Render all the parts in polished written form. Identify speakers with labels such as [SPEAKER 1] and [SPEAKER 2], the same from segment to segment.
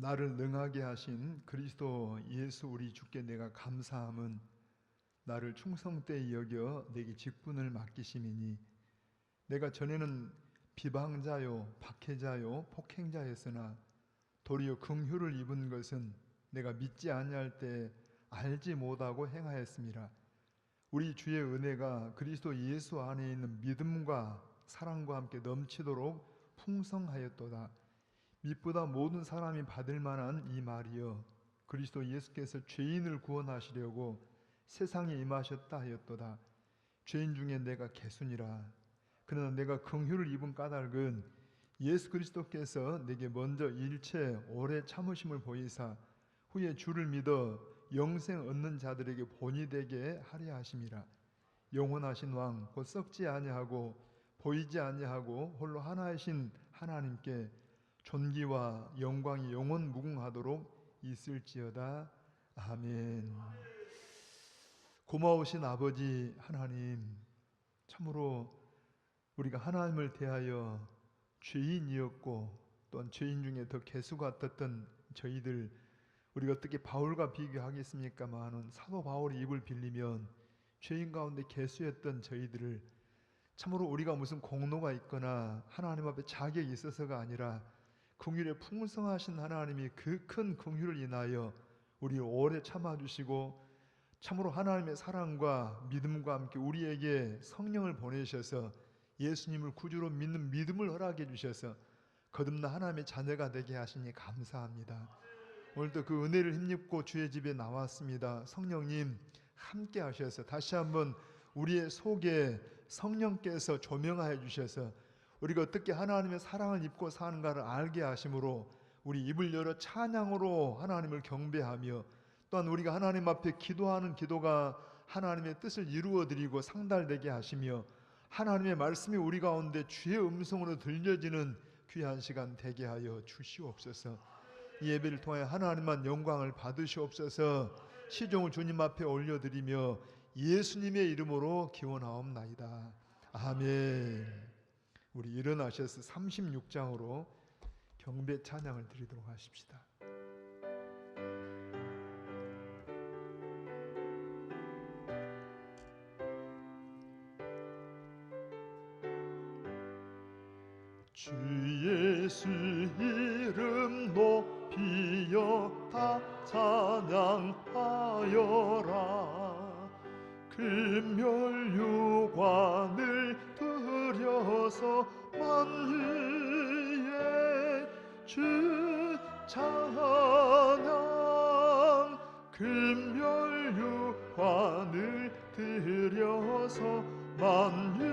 [SPEAKER 1] 나를 능하게 하신 그리스도 예수 우리 주께 내가 감사함은 나를 충성되이 여겨 내게 직분을 맡기심이니 내가 전에는 비방자요 박해자요 폭행자였으나 도리어 긍휼을 입은 것은 내가 믿지 아니할 때 알지 못하고 행하였음이라. 우리 주의 은혜가 그리스도 예수 안에 있는 믿음과 사랑과 함께 넘치도록 풍성하였도다. 믿보다 모든 사람이 받을 만한 이 말이여, 그리스도 예수께서 죄인을 구원하시려고 세상에 임하셨다 하였도다. 죄인 중에 내가 개순이라. 그러나 내가 긍휼을 입은 까닭은 예수 그리스도께서 내게 먼저 일체 오래 참으심을 보이사 후에 주를 믿어 영생 얻는 자들에게 본이 되게 하려 하심이라. 영원하신 왕 곧 썩지 아니하고 보이지 아니하고 홀로 하나이신 하나님께 존귀와 영광이 영원 무궁하도록 있을지어다. 아멘. 고마우신 아버지 하나님, 참으로 우리가 하나님을 대하여 죄인이었고 또한 죄인 중에 더 개수 같았던 저희들, 우리가 어떻게 바울과 비교하겠습니까마는 사도 바울이 입을 빌리면 죄인 가운데 개수였던 저희들을 참으로 우리가 무슨 공로가 있거나 하나님 앞에 자격이 있어서가 아니라 긍휼에 풍성하신 하나님이 그 큰 긍휼을 인하여 우리를 오래 참아주시고 참으로 하나님의 사랑과 믿음과 함께 우리에게 성령을 보내셔서 예수님을 구주로 믿는 믿음을 허락해 주셔서 거듭난 하나님의 자녀가 되게 하시니 감사합니다. 오늘도 그 은혜를 힘입고 주의 집에 나왔습니다. 성령님 함께 하셔서 다시 한번 우리의 속에 성령께서 조명하여 주셔서 우리가 어떻게 하나님의 사랑을 입고 사는가를 알게 하심으로 우리 입을 열어 찬양으로 하나님을 경배하며 또한 우리가 하나님 앞에 기도하는 기도가 하나님의 뜻을 이루어드리고 상달되게 하시며 하나님의 말씀이 우리 가운데 주의 음성으로 들려지는 귀한 시간 되게 하여 주시옵소서. 이 예배를 통해 하나님만 영광을 받으시옵소서. 시종을 주님 앞에 올려드리며 예수님의 이름으로 기원하옵나이다. 아멘. 우리 일어나셔서 36장으로 경배 찬양을 드리도록 하십시다. 주 예수 이름 높이여 다 찬양하여라. 금멸유관을 들여서 만유의 주 찬양. 금멸유관을 들여서 만유의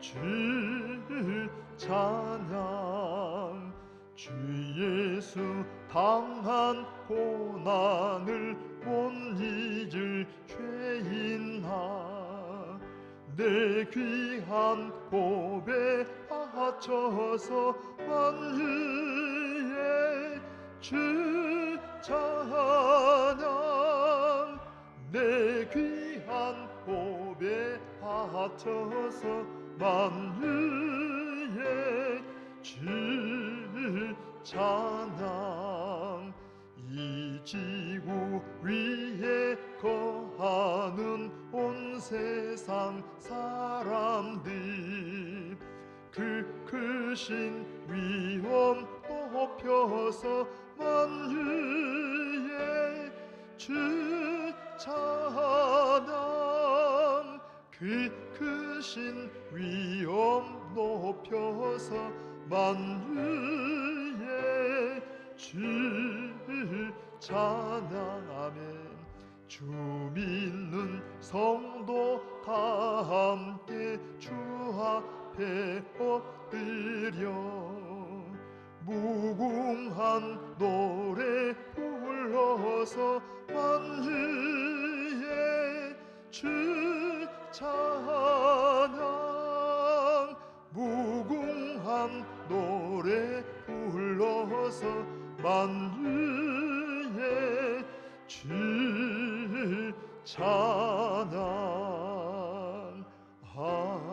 [SPEAKER 1] 주 찬양. 주 예수 당한 고난을 못 잊을 죄인아, 내 귀한 고백 바쳐서 만유의 주 찬양. 내 귀한 고백 바쳐서 만유의 주 찬양. 이 지구 위에 거하는 온 세상 사람들 그 크신 위엄 높여서 만유의 주 찬양. 그 크신 위엄 높여서 만유의 주 찬양. 아멘. 주 믿는 성도 다 함께 주 앞에 엎드려 무궁한 노래 불러서 만유의 주 찬양. 무궁한 노래 불러서 만유의 주 찬양. 아멘.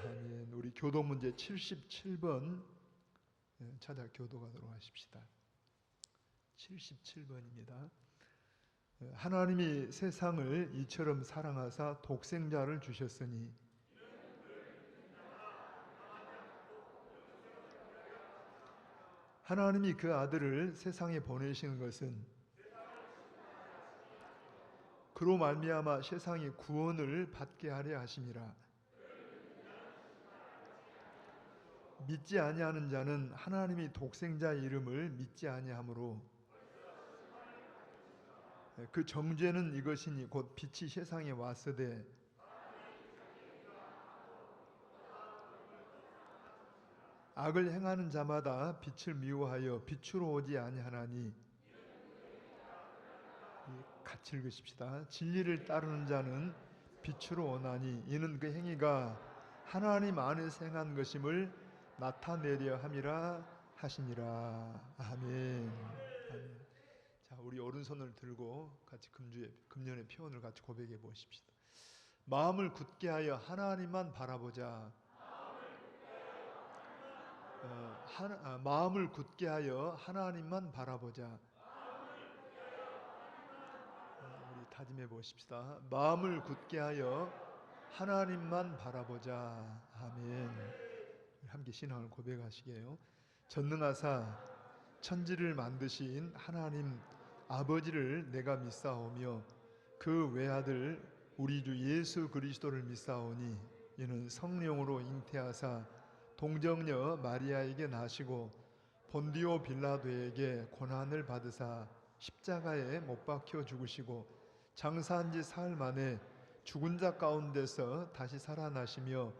[SPEAKER 1] 아멘. 우리 교도 문제 77번 찾아 교도하도록 하십시다. 77번입니다. 하나님이 세상을 이처럼 사랑하사 독생자를 주셨으니 하나님이 그 아들을 세상에 보내시는 것은 그로 말미암아 세상이 구원을 받게 하려 하심이라. 믿지 아니하는 자는 하나님이 독생자의 이름을 믿지 아니하므로 그 정죄는 이것이니 곧 빛이 세상에 왔으되 악을 행하는 자마다 빛을 미워하여 빛으로 오지 아니하나니. 같이 읽으십시다. 진리를 따르는 자는 빛으로 오나니 이는 그 행위가 하나님 안에서 행한 것임을 나타내려 함이라 하시니라. 아멘. 아멘. 자, 우리 오른손을 들고 같이 금년의 표현을 같이 고백해 보십시다. 마음을 굳게 하여 하나님만 바라보자. 마음을 굳게 하여 하나님만 바라보자. 우리 다짐해 보십시다. 마음을 굳게 하여 하나님만 바라보자. 아멘. 함께 신앙을 고백하시게요. 전능하사 천지를 만드신 하나님 아버지를 내가 믿사오며 그 외아들 우리 주 예수 그리스도를 믿사오니 이는 성령으로 잉태하사 동정녀 마리아에게 나시고 본디오 빌라도에게 고난을 받으사 십자가에 못 박혀 죽으시고 장사한 지 사흘 만에 죽은 자 가운데서 다시 살아나시며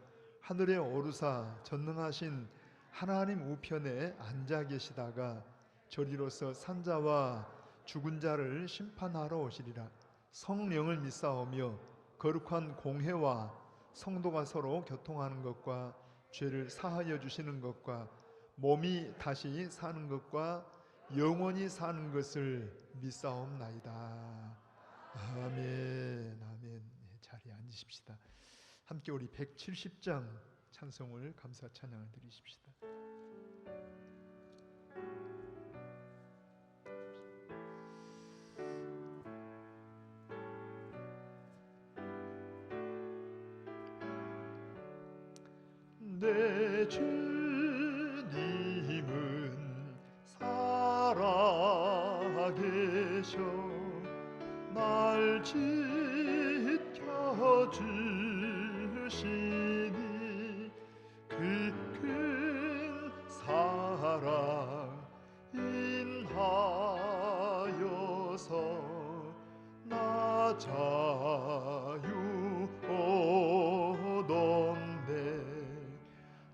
[SPEAKER 1] 하늘에 오르사 전능하신 하나님 우편에 앉아 계시다가 저리로서 산자와 죽은 자를 심판하러 오시리라. 성령을 믿사오며 거룩한 공회와 성도가 서로 교통하는 것과 죄를 사하여 주시는 것과 몸이 다시 사는 것과 영원히 사는 것을 믿사옵나이다. 아멘. 아멘. 자리에 앉으십시다. 함께 우리 170장 찬송을 감사 찬양을 드리십시다. 내 주님은 살아계셔 날 지켜주시니 그 큰 사랑 인하여서 나 자유 얻었네.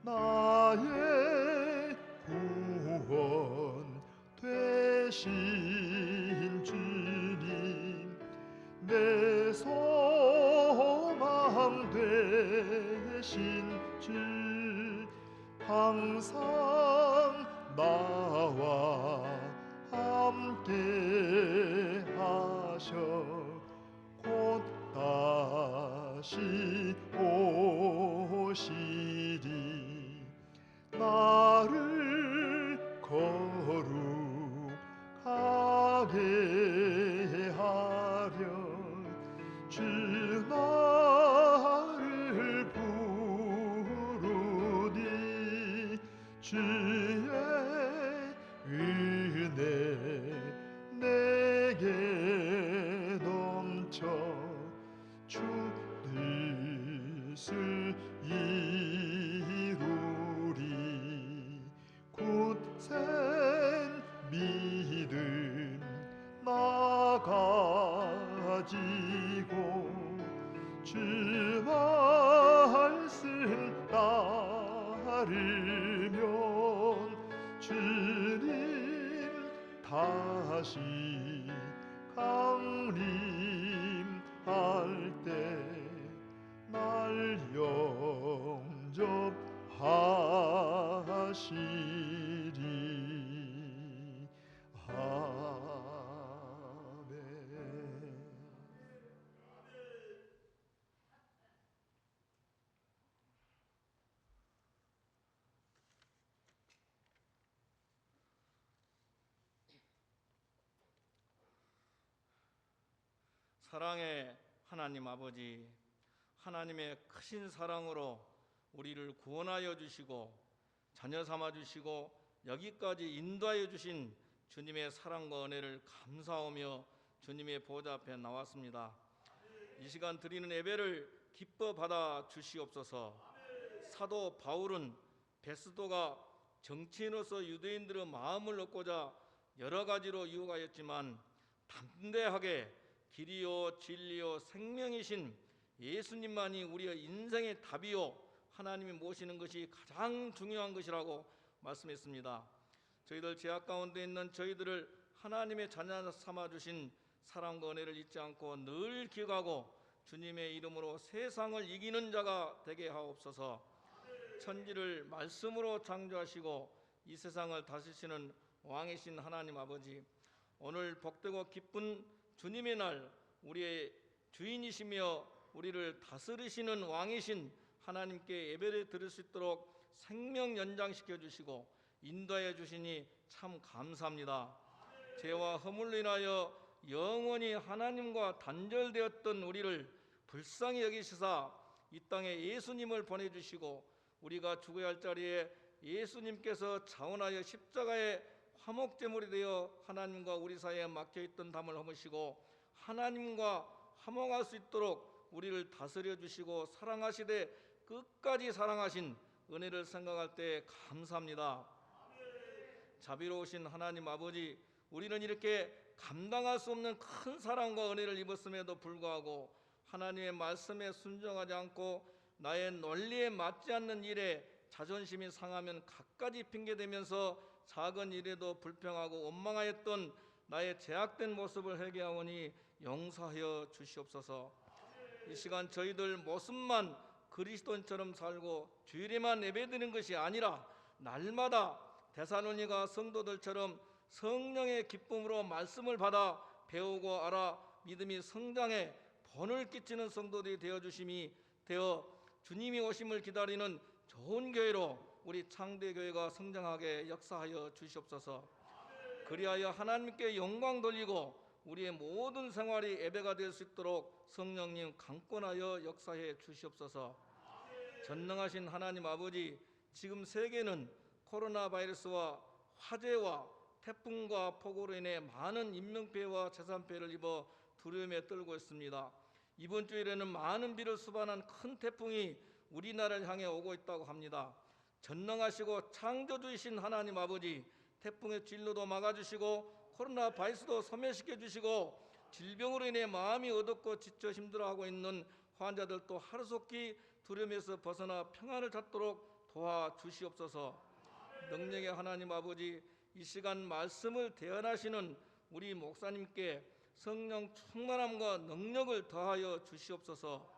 [SPEAKER 1] 나의 구원 되신 주님 내 소망 되신 주 항상 나와 함께 하셔 곧 다시 오시리. 나를 거룩하게 하려 주 나를 부르니 주의 은혜 내게 넘쳐 주 뜻을 이루리. 굳센 믿음 나 가지고 주 말씀 따르면 주님 다시 강림할 때 날 영접하시리. 아멘.
[SPEAKER 2] 사랑의 하나님 아버지, 하나님의 크신 사랑으로 우리를 구원하여 주시고 자녀 삼아 주시고 여기까지 인도하여 주신 주님의 사랑과 은혜를 감사하며 주님의 보좌 앞에 나왔습니다. 이 시간 드리는 예배를 기뻐 받아 주시옵소서. 사도 바울은 베스도가 정치인으로서 유대인들의 마음을 얻고자 여러 가지로 유혹하였지만 담대하게 길이요 진리요 생명이신 예수님만이 우리의 인생의 답이요 하나님이 모시는 것이 가장 중요한 것이라고 말씀했습니다. 저희들 죄악 가운데 있는 저희들을 하나님의 자녀 삼아 주신 사랑과 은혜를 잊지 않고 늘 기억하고 주님의 이름으로 세상을 이기는 자가 되게 하옵소서. 천지를 말씀으로 창조하시고 이 세상을 다스리시는 왕이신 하나님 아버지, 오늘 복되고 기쁜 주님의 날, 우리의 주인이시며 우리를 다스리시는 왕이신 하나님께 예배를 드릴 수 있도록 생명 연장시켜 주시고 인도하여 주시니 참 감사합니다. 죄와 허물로 인하여 영원히 하나님과 단절되었던 우리를 불쌍히 여기시사 이 땅에 예수님을 보내주시고 우리가 죽어야 할 자리에 예수님께서 자원하여 십자가의 화목제물이 되어 하나님과 우리 사이에 막혀있던 담을 허무시고 하나님과 화목할 수 있도록 우리를 다스려 주시고 사랑하시되 끝까지 사랑하신 은혜를 생각할 때 감사합니다. 자비로우신 하나님 아버지, 우리는 이렇게 감당할 수 없는 큰 사랑과 은혜를 입었음에도 불구하고 하나님의 말씀에 순종하지 않고 나의 논리에 맞지 않는 일에 자존심이 상하면 갖가지 핑계대면서 작은 일에도 불평하고 원망하였던 나의 죄악된 모습을 회개하오니 용서하여 주시옵소서. 이 시간 저희들 모습만 그리스도인처럼 살고 주일에만 예배드리는 것이 아니라 날마다 데살로니가 성도들처럼 성령의 기쁨으로 말씀을 받아 배우고 알아 믿음이 성장해 본을 끼치는 성도들이 되어주심이 되어 주님이 오심을 기다리는 좋은 교회로 우리 창대교회가 성장하게 역사하여 주시옵소서. 그리하여 하나님께 영광 돌리고 우리의 모든 생활이 예배가 될 수 있도록 성령님 강권하여 역사해 주시옵소서. 전능하신 하나님 아버지, 지금 세계는 코로나 바이러스와 화재와 태풍과 폭우로 인해 많은 인명피해와 재산피해를 입어 두려움에 떨고 있습니다. 이번 주일에는 많은 비를 수반한 큰 태풍이 우리나라를 향해 오고 있다고 합니다. 전능하시고 창조주이신 하나님 아버지, 태풍의 진로도 막아주시고 코로나 바이러스도 소멸시켜 주시고 질병으로 인해 마음이 어둡고 지쳐 힘들어하고 있는 환자들도 하루속히 두려움에서 벗어나 평안을 찾도록 도와주시옵소서. 능력의 하나님 아버지, 이 시간 말씀을 대언하시는 우리 목사님께 성령 충만함과 능력을 더하여 주시옵소서.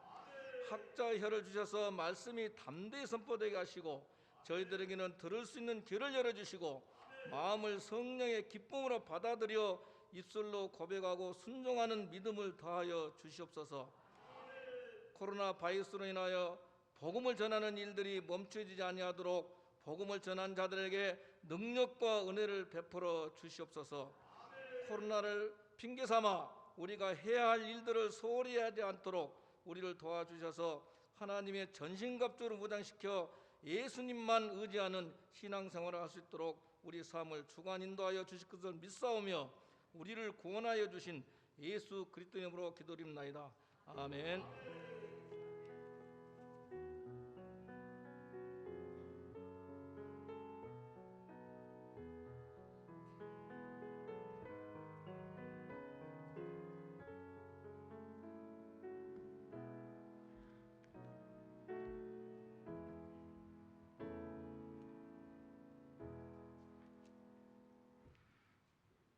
[SPEAKER 2] 학자의 혀를 주셔서 말씀이 담대히 선포되게 하시고 저희들에게는 들을 수 있는 귀를 열어주시고 마음을 성령의 기쁨으로 받아들여 입술로 고백하고 순종하는 믿음을 더하여 주시옵소서. 코로나 바이러스로 인하여 복음을 전하는 일들이 멈춰지지 아니하도록 복음을 전한 자들에게 능력과 은혜를 베풀어 주시옵소서. 코로나를 핑계삼아 우리가 해야 할 일들을 소홀히 하지 않도록 우리를 도와주셔서 하나님의 전신갑주를 무장시켜 예수님만 의지하는 신앙생활을 할 수 있도록 우리 삶을 주관 인도하여 주실 것을 믿사오며 우리를 구원하여 주신 예수 그리스도 이름으로 기도드립나이다. 아멘.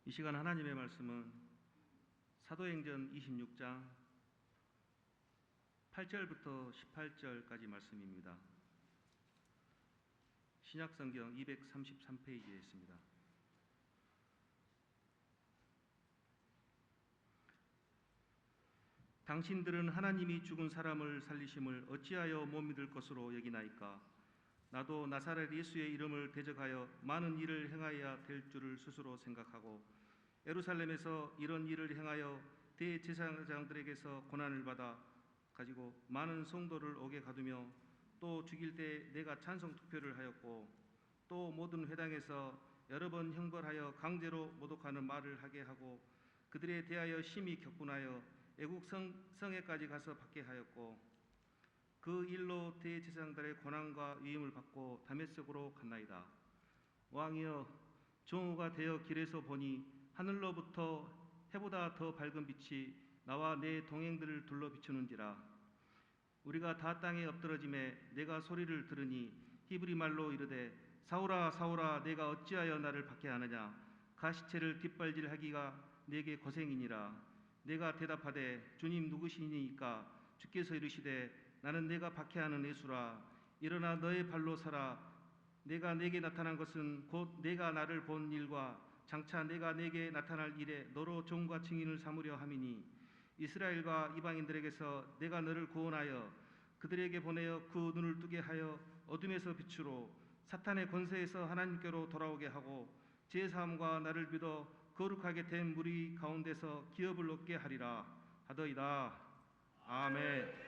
[SPEAKER 3] 이 시간 하나님의 말씀은 사도행전 26장 8절부터 18절까지 말씀입니다. 신약성경 233페이지에 있습니다. 당신들은 하나님이 죽은 사람을 살리심을 어찌하여 못 믿을 것으로 여기나이까? 나도 나사렛 예수의 이름을 대적하여 많은 일을 행하여야 될 줄을 스스로 생각하고 예루살렘에서 이런 일을 행하여 대제사장들에게서 고난을 받아 가지고 많은 성도를 옥에 가두며 또 죽일 때 내가 찬송 투표를 하였고 또 모든 회당에서 여러 번 형벌하여 강제로 모독하는 말을 하게 하고 그들에 대하여 심히 격분하여 애국 성에까지 가서 받게 하였고 그 일로 대제사장들의 권한과 위임을 받고 다메섹으로 갔나이다. 왕이여, 정오가 되어 길에서 보니 하늘로부터 해보다 더 밝은 빛이 나와 내 동행들을 둘러 비추는지라. 우리가 다 땅에 엎드러짐에 내가 소리를 들으니 히브리 말로 이르되 사울아 사울아 내가 어찌하여 나를 박해하느냐. 가시체를 뒷발질하기가 내게 고생이니라. 내가 대답하되 주님 누구시니까? 주께서 이르시되 나는 내가 박해하는 예수라. 일어나 너의 발로 서라. 내가 내게 나타난 것은 곧 내가 나를 본 일과 장차 내가 내게 나타날 일에 너로 종과 증인을 삼으려 함이니 이스라엘과 이방인들에게서 내가 너를 구원하여 그들에게 보내어 그 눈을 뜨게 하여 어둠에서 빛으로 사탄의 권세에서 하나님께로 돌아오게 하고 제사함과 나를 믿어 거룩하게 된 무리 가운데서 기업을 얻게 하리라 하더이다. 아멘.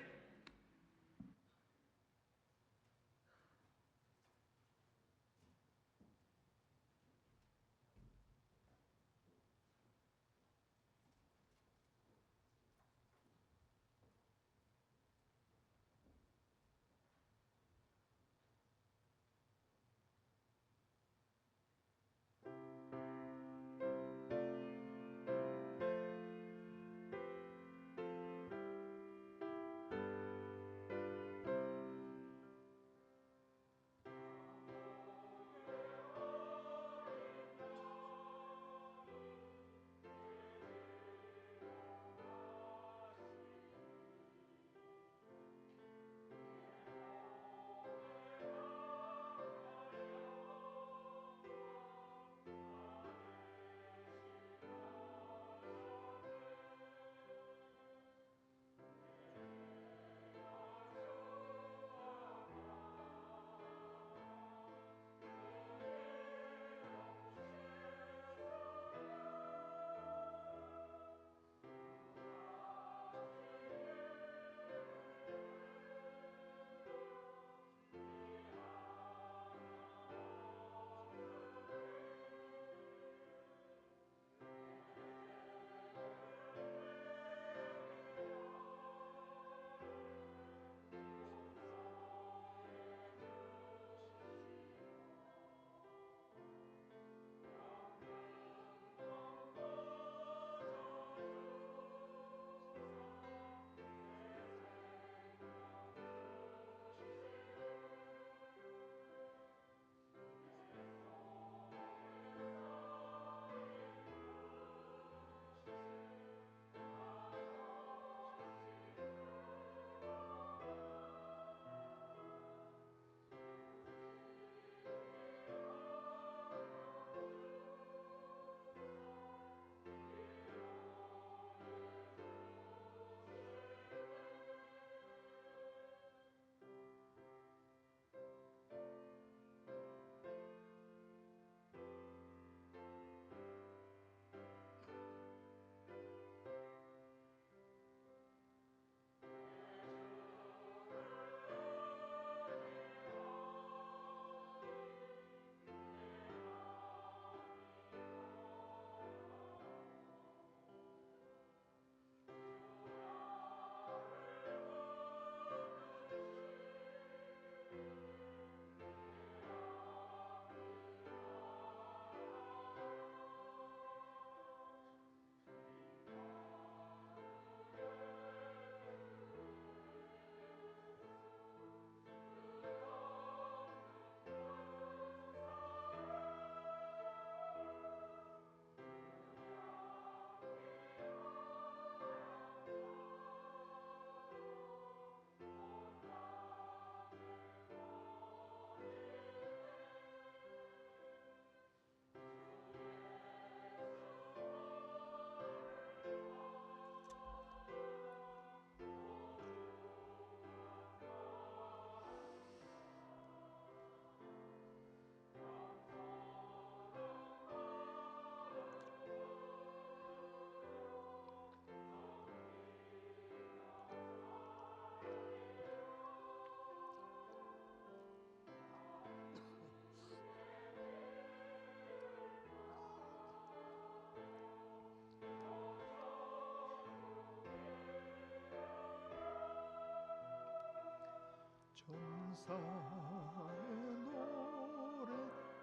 [SPEAKER 1] 범사의 노래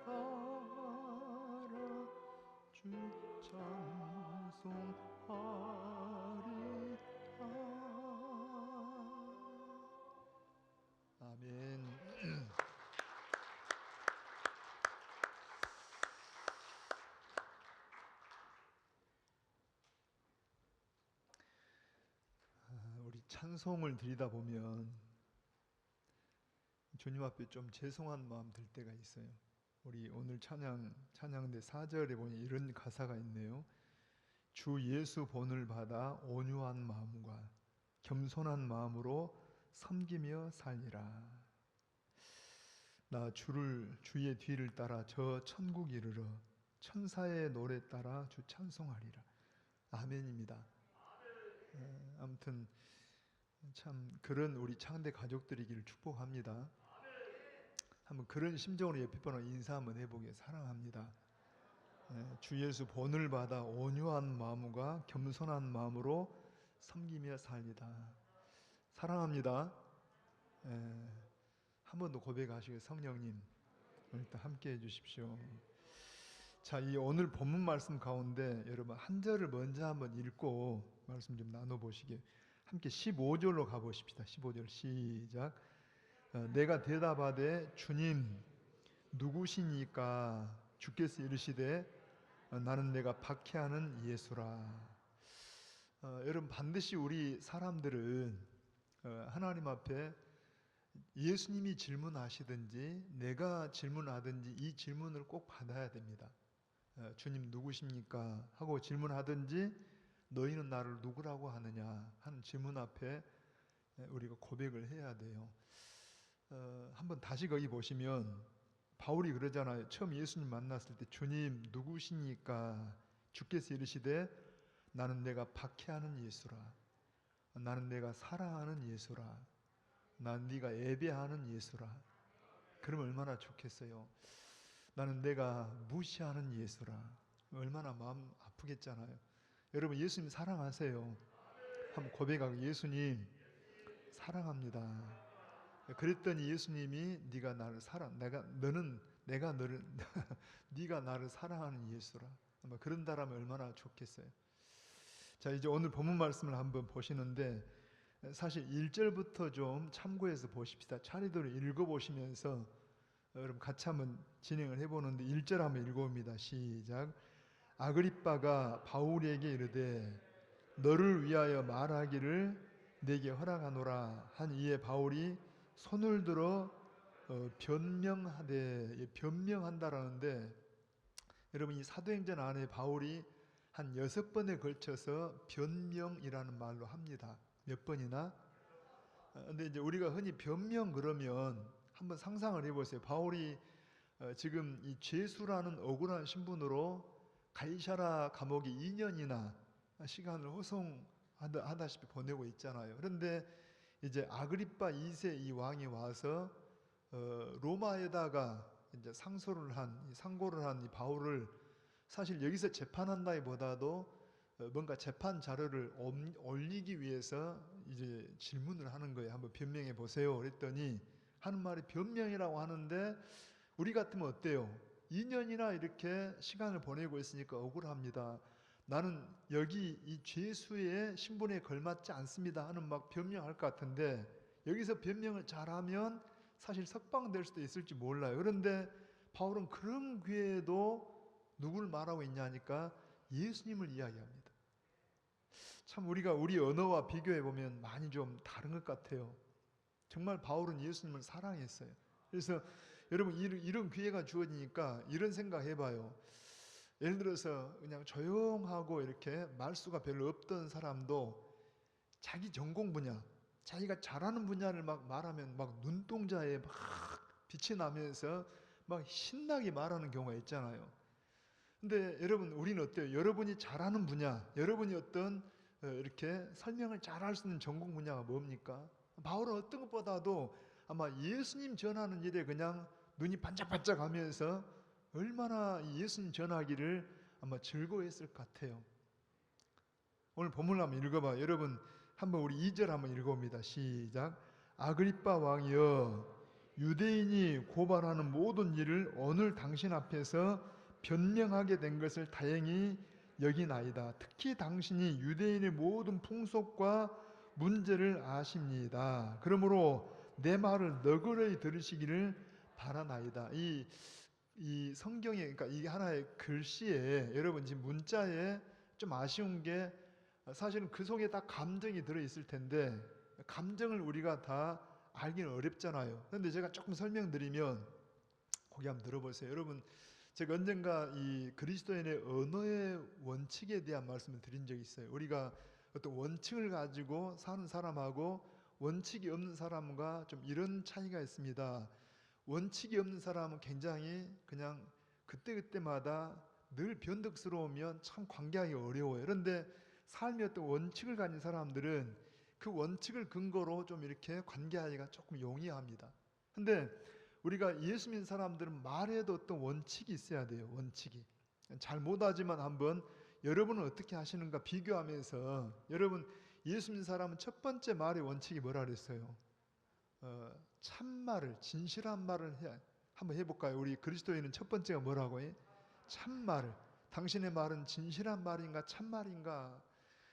[SPEAKER 1] 따라 주 찬송하리라. 아멘. 우리 찬송을 드리다 보면 주님 앞에 좀 죄송한 마음 들 때가 있어요. 우리 오늘 찬양대 4절에 보니 이런 가사가 있네요. 주 예수 본을 받아 온유한 마음과 겸손한 마음으로 섬기며 살리라. 나 주의 뒤를 따라 저 천국 이르러 천사의 노래 따라 주 찬송하리라. 아멘입니다. 아무튼 참 그런 우리 창대 가족들이기를 축복합니다. 한번 그런 심정으로 옆에 분하고 인사 한번 해보게. 사랑합니다. 주 예수 본을 받아 온유한 마음과 겸손한 마음으로 섬기며 살리다. 사랑합니다. 한 번 더 고백하시고 성령님 일단 함께 해주십시오. 자, 이 오늘 본문 말씀 가운데 여러분 한 절을 먼저 한번 읽고 말씀 좀 나눠보시게. 함께 15절로 가보십시다. 15절 시작. 내가 대답하되 주님 누구시니까? 주께서 이르시되 나는 내가 박해하는 예수라. 여러분 반드시 우리 사람들은 하나님 앞에 예수님이 질문하시든지 내가 질문하든지 이 질문을 꼭 받아야 됩니다. 주님 누구십니까? 하고 질문하든지 너희는 나를 누구라고 하느냐 하는 질문 앞에 우리가 고백을 해야 돼요. 한번 다시 거기 보시면 바울이 그러잖아요. 처음 예수님 만났을 때 주님 누구시니까? 주께서 이르시되 나는 내가 박해하는 예수라. 나는 내가 사랑하는 예수라. 난 네가 예배하는 예수라. 그러면 얼마나 좋겠어요. 나는 내가 무시하는 예수라. 얼마나 마음 아프겠잖아요. 여러분 예수님 사랑하세요. 한번 고백하고 예수님 사랑합니다. 그랬더니 예수님이 네가 나를 네가 나를 사랑하는 예수라. 아마 그런다라면 얼마나 좋겠어요. 자, 이제 오늘 본문 말씀을 한번 보시는데 사실 1절부터 좀 참고해서 보십시다. 차례대로 읽어보시면서 여러분 같이 한번 진행을 해보는데 1절 한번 읽어봅니다. 시작. 아그리빠가 바울에게 이르되 너를 위하여 말하기를 내게 허락하노라 한 이에 바울이 손을 들어 변명하되, 변명한다라는데 여러분 이 사도행전 안에 바울이 한 6번에 걸쳐서 변명이라는 말로 합니다. 몇 번이나? 근데 이제 우리가 흔히 변명 그러면 한번 상상을 해보세요. 바울이 지금 이 죄수라는 억울한 신분으로 가이사랴 감옥에 2년이나 시간을 호송하다시피 보내고 있잖아요. 그런데 이제 아그리빠 2세 이 왕이 와서 로마에다가 이제 상고를 한 이 바울을 사실 여기서 재판한다기보다도 뭔가 재판 자료를 올리기 위해서 이제 질문을 하는 거예요. 한번 변명해 보세요. 그랬더니 하는 말이 변명이라고 하는데 우리 같으면 어때요? 2년이나 이렇게 시간을 보내고 있으니까 억울합니다. 나는 여기 이 죄수의 신분에 걸맞지 않습니다 하는 막 변명할 것 같은데 여기서 변명을 잘하면 사실 석방될 수도 있을지 몰라요. 그런데 바울은 그런 기회에도 누구를 말하고 있냐니까 예수님을 이야기합니다. 참 우리가 우리 언어와 비교해 보면 많이 좀 다른 것 같아요. 정말 바울은 예수님을 사랑했어요. 그래서 여러분 이런 기회가 주어지니까 이런 생각 해봐요. 예를 들어서 그냥 조용하고 이렇게 말수가 별로 없던 사람도 자기 전공 분야, 자기가 잘하는 분야를 막 말하면 막 눈동자에 막 빛이 나면서 막 신나게 말하는 경우가 있잖아요. 근데 여러분 우리는 어때요? 여러분이 잘하는 분야, 여러분이 어떤 이렇게 설명을 잘할 수 있는 전공 분야가 뭡니까? 바울은 어떤 것보다도 아마 예수님 전하는 일에 그냥 눈이 반짝반짝 하면서 얼마나 예수님 전하기를 아마 즐거워했을 것 같아요. 오늘 본문을 한번 읽어봐. 여러분 한번 우리 2절 한번 읽어봅니다. 시작. 아그리빠 왕이여, 유대인이 고발하는 모든 일을 오늘 당신 앞에서 변명하게 된 것을 다행히 여기나이다. 특히 당신이 유대인의 모든 풍속과 문제를 아십니다. 그러므로 내 말을 너그러이 들으시기를 바라나이다. 이 성경에, 그러니까 이게 하나의 글씨에, 여러분 지금 문자에 좀 아쉬운 게 사실은 그 속에 다 감정이 들어있을 텐데 감정을 우리가 다 알기는 어렵잖아요. 그런데 제가 조금 설명드리면 거기 한번 들어보세요. 여러분, 제가 언젠가 이 그리스도인의 언어의 원칙에 대한 말씀을 드린 적이 있어요. 우리가 어떤 원칙을 가지고 사는 사람하고 원칙이 없는 사람과 좀 이런 차이가 있습니다. 원칙이 없는 사람은 굉장히 그냥 그때그때마다 늘 변덕스러우면 참 관계하기 어려워요. 그런데 삶의 어떤 원칙을 가진 사람들은 그 원칙을 근거로 좀 이렇게 관계하기가 조금 용이합니다. 근데 우리가 예수 믿는 사람들은 말에도 어떤 원칙이 있어야 돼요. 원칙이. 잘 못하지만 한번 여러분은 어떻게 하시는가 비교하면서, 여러분 예수 믿는 사람은 첫 번째 말의 원칙이 뭐라 그랬어요? 참말을, 진실한 말을 한번 해볼까요? 우리 그리스도인은 첫 번째가 뭐라고 해? 참말을. 당신의 말은 진실한 말인가 참말인가?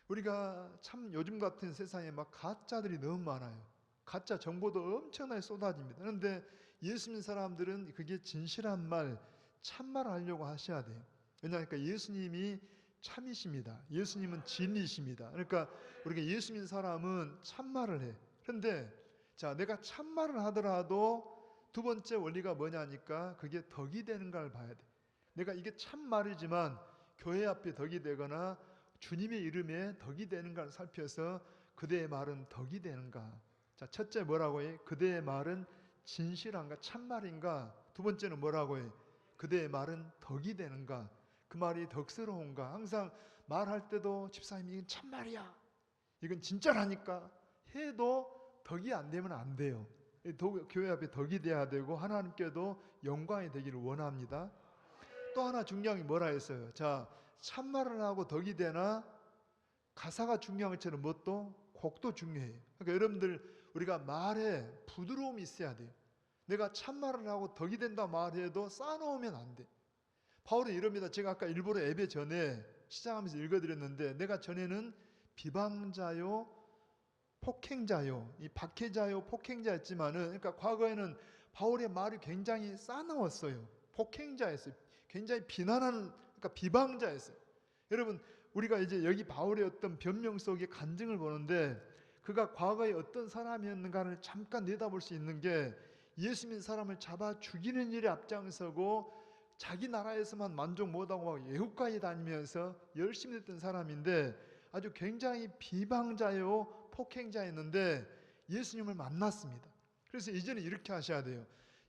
[SPEAKER 1] 우리가 참 요즘 같은 세상에 막 가짜들이 너무 많아요. 가짜 정보도 엄청나게 쏟아집니다. 그런데 예수 믿는 사람들은 그게 진실한 말, 참말을 하려고 하셔야 돼요. 왜냐하니까 예수님이 참이십니다. 예수님은 진리십니다. 그러니까 우리가 예수 믿는 사람은 참말을 해. 그런데 자, 내가 참말을 하더라도 두 번째 원리가 뭐냐니까 그게 덕이 되는가를 봐야 돼. 내가 이게 참말이지만 교회 앞에 덕이 되거나 주님의 이름에 덕이 되는가를 살펴서 그대의 말은 덕이 되는가. 자, 첫째 뭐라고 해? 그대의 말은 진실한가 참말인가. 두 번째는 뭐라고 해? 그대의 말은 덕이 되는가. 그 말이 덕스러운가. 항상 말할 때도 집사님 이건 참말이야, 이건 진짜라니까 해도 덕이 안 되면 안 돼요. 교회 앞에 덕이 돼야 되고 하나님께도 영광이 되기를 원합니다. 또 하나 중요한 게 뭐라 했어요? 자, 참말을 하고 덕이 되나 가사가 중요한 것처럼 뭣도 곡도 중요해요. 그러니까 여러분들 우리가 말에 부드러움이 있어야 돼요. 내가 참말을 하고 덕이 된다 말해도 쌓아놓으면 안 돼. 바울은 이럽니다. 제가 아까 일부러 예배 전에 시작하면서 읽어드렸는데 내가 전에는 비방자요 폭행자요, 이 박해자요 폭행자였지만은, 그러니까 과거에는 바울의 말이 굉장히 싸나웠어요. 폭행자였어요. 굉장히 비난하는, 그러니까 비방자였어요. 여러분, 우리가 이제 여기 바울의 어떤 변명 속에 간증을 보는데 그가 과거에 어떤 사람이었는가를 잠깐 내다볼 수 있는 게 예수 믿는 사람을 잡아 죽이는 일에 앞장서고 자기 나라에서만 만족 못하고 막 외국까지 다니면서 열심히 했던 사람인데 아주 굉장히 비방자요 폭행자였는데 예수님을 만났습니다. 그래서 이제는 이렇게 하셔야 돼요.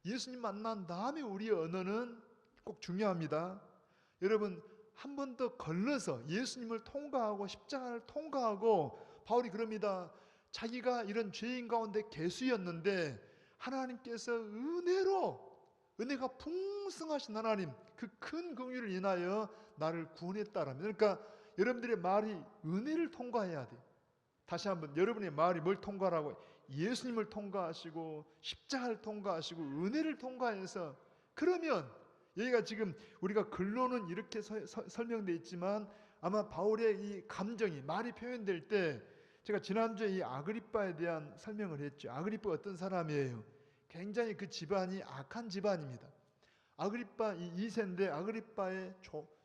[SPEAKER 1] 예수님 만난 다음에 우리의 언어는 꼭 중요합니다. 여러분, 한 번 더 걸러서 예수님을 통과하고 십자가를 통과하고, 바울이 그럽니다. 자기가 이런 죄인 가운데 개수였는데 하나님께서 은혜가 풍성하신 하나님, 그 큰 긍휼을 인하여 나를 구원했다라면, 그러니까 여러분들의 말이 은혜를 통과해야 돼요. 다시 한번, 여러분의 말이 뭘 통과하라고? 예수님을 통과하시고 십자가를 통과하시고 은혜를 통과해서, 그러면 여기가 지금 우리가 글로는 이렇게 설명되어 있지만 아마 바울의 이 감정이, 말이 표현될 때, 제가 지난주에 이 아그리빠에 대한 설명을 했죠. 아그리빠가 어떤 사람이에요? 굉장히 그 집안이 악한 집안입니다. 아그리빠 2세인데 아그리빠의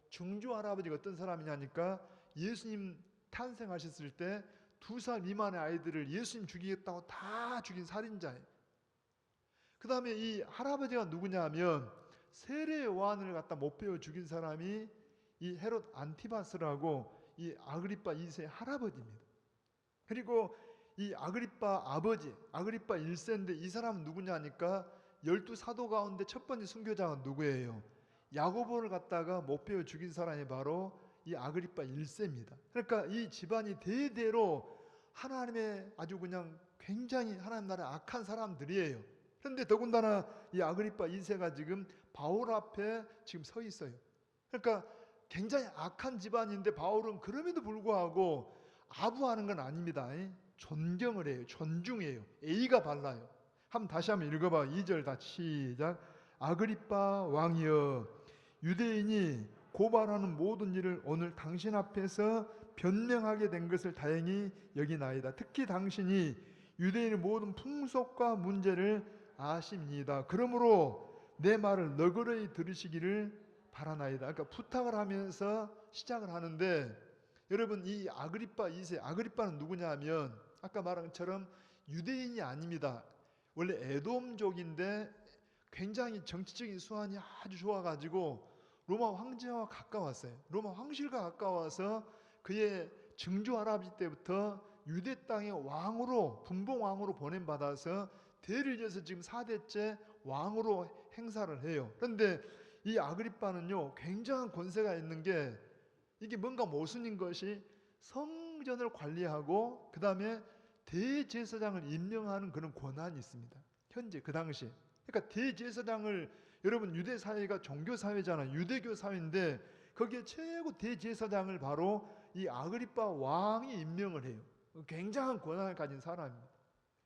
[SPEAKER 1] 증조 할아버지가 어떤 사람이냐니까 예수님 탄생하셨을 때 2살 미만의 아이들을 예수님 죽이겠다고 다 죽인 살인자예요. 그 다음에 이 할아버지가 누구냐 하면 세례 요한을 갖다 못 배워 죽인 사람이 이 헤롯 안티바스라고 이 아그리빠 2세 할아버지입니다. 그리고 이 아그리빠 아버지, 아그리빠 1세인데 이 사람은 누구냐 하니까 12사도 가운데 첫 번째 순교자가 누구예요? 야고보를 갖다가 못 배워 죽인 사람이 바로 이 아그리빠 1세입니다. 그러니까 이 집안이 대대로 하나님의 아주 그냥 굉장히 하나님 나라의 악한 사람들이에요. 그런데 더군다나 이 아그리빠 2세가 지금 바울 앞에 지금 서 있어요. 그러니까 굉장히 악한 집안인데 바울은 그럼에도 불구하고 아부하는 건 아닙니다. 존경을 해요. 존중해요. 예의가 발라요. 다시 한번 읽어봐. 2절 다 시작. 아그리빠 왕이여, 유대인이 고발하는 모든 일을 오늘 당신 앞에서 변명하게 된 것을 다행히 여기나이다. 특히 당신이 유대인의 모든 풍속과 문제를 아십니다. 그러므로 내 말을 너그러이 들으시기를 바라나이다. 그러니까 부탁을 하면서 시작을 하는데, 여러분 이 아그리빠 2세, 아그리빠는 누구냐 하면 아까 말한 것처럼 유대인이 아닙니다. 원래 에돔족인데 굉장히 정치적인 수완이 아주 좋아가지고 로마 황제와 가까웠어요. 로마 황실과 가까워서 그의 증조 할아버지 때부터 유대 땅의 왕으로, 분봉왕으로 보냄받아서 대를 이어서 지금 4대째 왕으로 행사를 해요. 그런데 이 아그리빠는요, 굉장한 권세가 있는 게, 이게 뭔가 모순인 것이 성전을 관리하고 그 다음에 대제사장을 임명하는 그런 권한이 있습니다. 현재 그 당시에. 그러니까 대제사장을, 여러분 유대 사회가 종교 사회잖아요. 유대교 사회인데 거기에 최고 대제사장을 바로 이 아그리빠 왕이 임명을 해요. 굉장한 권한을 가진 사람입니다.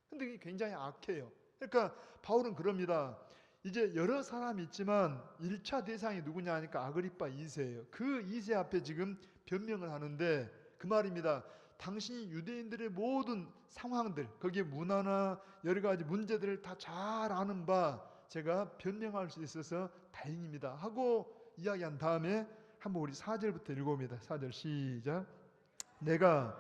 [SPEAKER 1] 근데 이게 굉장히 악해요. 그러니까 바울은 그럽니다. 이제 여러 사람이 있지만 1차 대상이 누구냐 하니까 아그리빠 2세예요. 그 2세 앞에 지금 변명을 하는데 그 말입니다. 당신이 유대인들의 모든 상황들, 거기에 문화나 여러 가지 문제들을 다 잘 아는 바 제가 변명할 수 있어서 다행입니다 하고 이야기한 다음에 한번 우리 4절부터 읽어봅니다. 4절 시작. 내가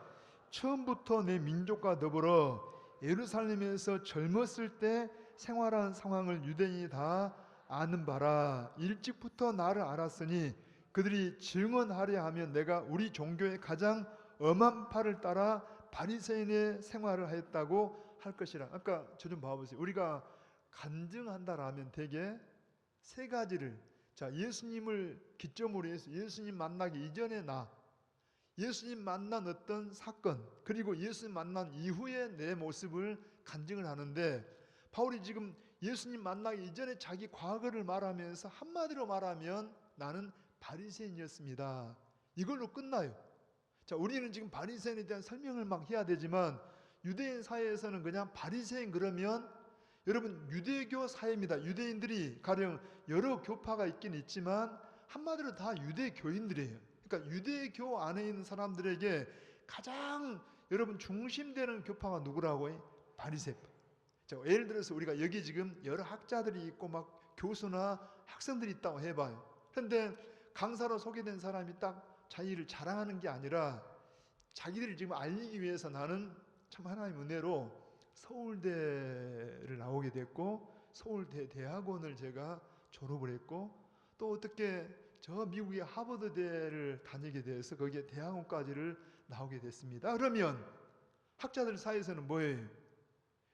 [SPEAKER 1] 처음부터 내 민족과 더불어 예루살렘에서 젊었을 때 생활한 상황을 유대인이 다 아는 바라. 일찍부터 나를 알았으니 그들이 증언하려 하면 내가 우리 종교의 가장 엄한 팔을 따라 바리새인의 생활을 하였다고 할 것이라. 아까 저 좀 봐보세요. 우리가 간증한다라면 대개 세 가지를, 자, 예수님을 기점으로 해서 예수님 만나기 이전의 나, 예수님 만난 어떤 사건, 그리고 예수님 만난 이후의 내 모습을 간증을 하는데, 바울이 지금 예수님 만나기 이전에 자기 과거를 말하면서 한마디로 말하면 나는 바리새인이었습니다, 이걸로 끝나요. 자, 우리는 지금 바리새인에 대한 설명을 막 해야 되지만 유대인 사회에서는 그냥 바리새인 그러면, 여러분 유대교 사회입니다. 유대인들이 가령 여러 교파가 있긴 있지만 한마디로 다 유대교인들이에요. 그러니까 유대교 안에 있는 사람들에게 가장 여러분 중심되는 교파가 누구라고요? 바리새파. 자, 예를 들어서 우리가 여기 지금 여러 학자들이 있고 막 교수나 학생들이 있다고 해봐요. 그런데 강사로 소개된 사람이 딱 자기를 자랑하는 게 아니라 자기들을 지금 알리기 위해서 나는 참 하나님의 은혜로 서울대를 나오게 됐고 서울대 대학원을 제가 졸업을 했고 또 어떻게 저 미국의 하버드대를 다니게 돼서 거기에 대학원까지를 나오게 됐습니다. 그러면 학자들 사이에서는 뭐예요?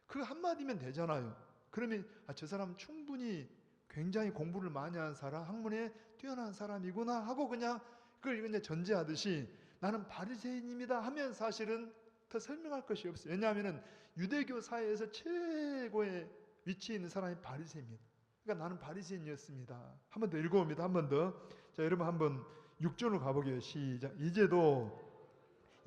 [SPEAKER 1] 그 한마디면 되잖아요. 그러면 저 사람 충분히 굉장히 공부를 많이 한 사람, 학문에 뛰어난 사람이구나 하고 그냥 그걸 그냥 전제하듯이 나는 바리새인입니다 하면 사실은 더 설명할 것이 없어요. 왜냐하면 유대교 사회에서 최고의 위치에 있는 사람이 바리새인입니다. 그러니까 나는 바리새인이었습니다. 한 번 더 읽어봅니다. 한 번 더. 자, 여러분 한번 6절로 가보게요. 시작. 이제도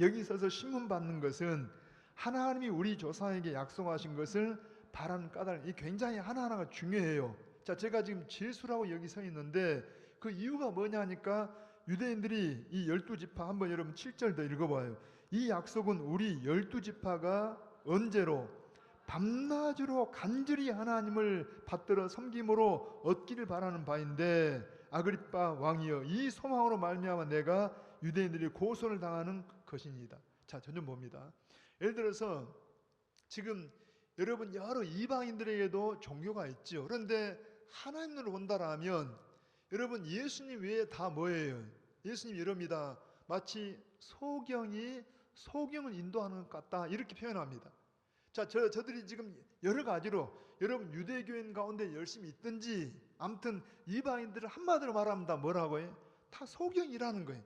[SPEAKER 1] 여기 서서 신문 받는 것은 하나님이 우리 조상에게 약속하신 것을 바라는 까닭. 이 굉장히 하나하나가 중요해요. 자, 제가 지금 제수라고 여기 서 있는데 그 이유가 뭐냐니까 유대인들이 이 12지파 한번 여러분 7절 더 읽어봐요. 이 약속은 우리 12지파가 언제로? 밤낮으로 간절히 하나님을 받들어 섬김으로 얻기를 바라는 바인데 아그리빠 왕이여 이 소망으로 말미암아 내가 유대인들이 고소를 당하는 것이니이다. 자, 저는 봅니다. 예를 들어서 지금 여러분 여러 이방인들에게도 종교가 있죠. 그런데 하나님을 본다라면 여러분 예수님 외에 다 뭐예요? 예수님 이럽니다. 마치 소경을 인도하는 것 같다 이렇게 표현합니다. 자, 저들이 지금 여러 가지로 여러분 유대교인 가운데 열심히 있든지 아무튼 이방인들을 한마디로 말하면 다 뭐라고요? 다 소경이라는 거예요.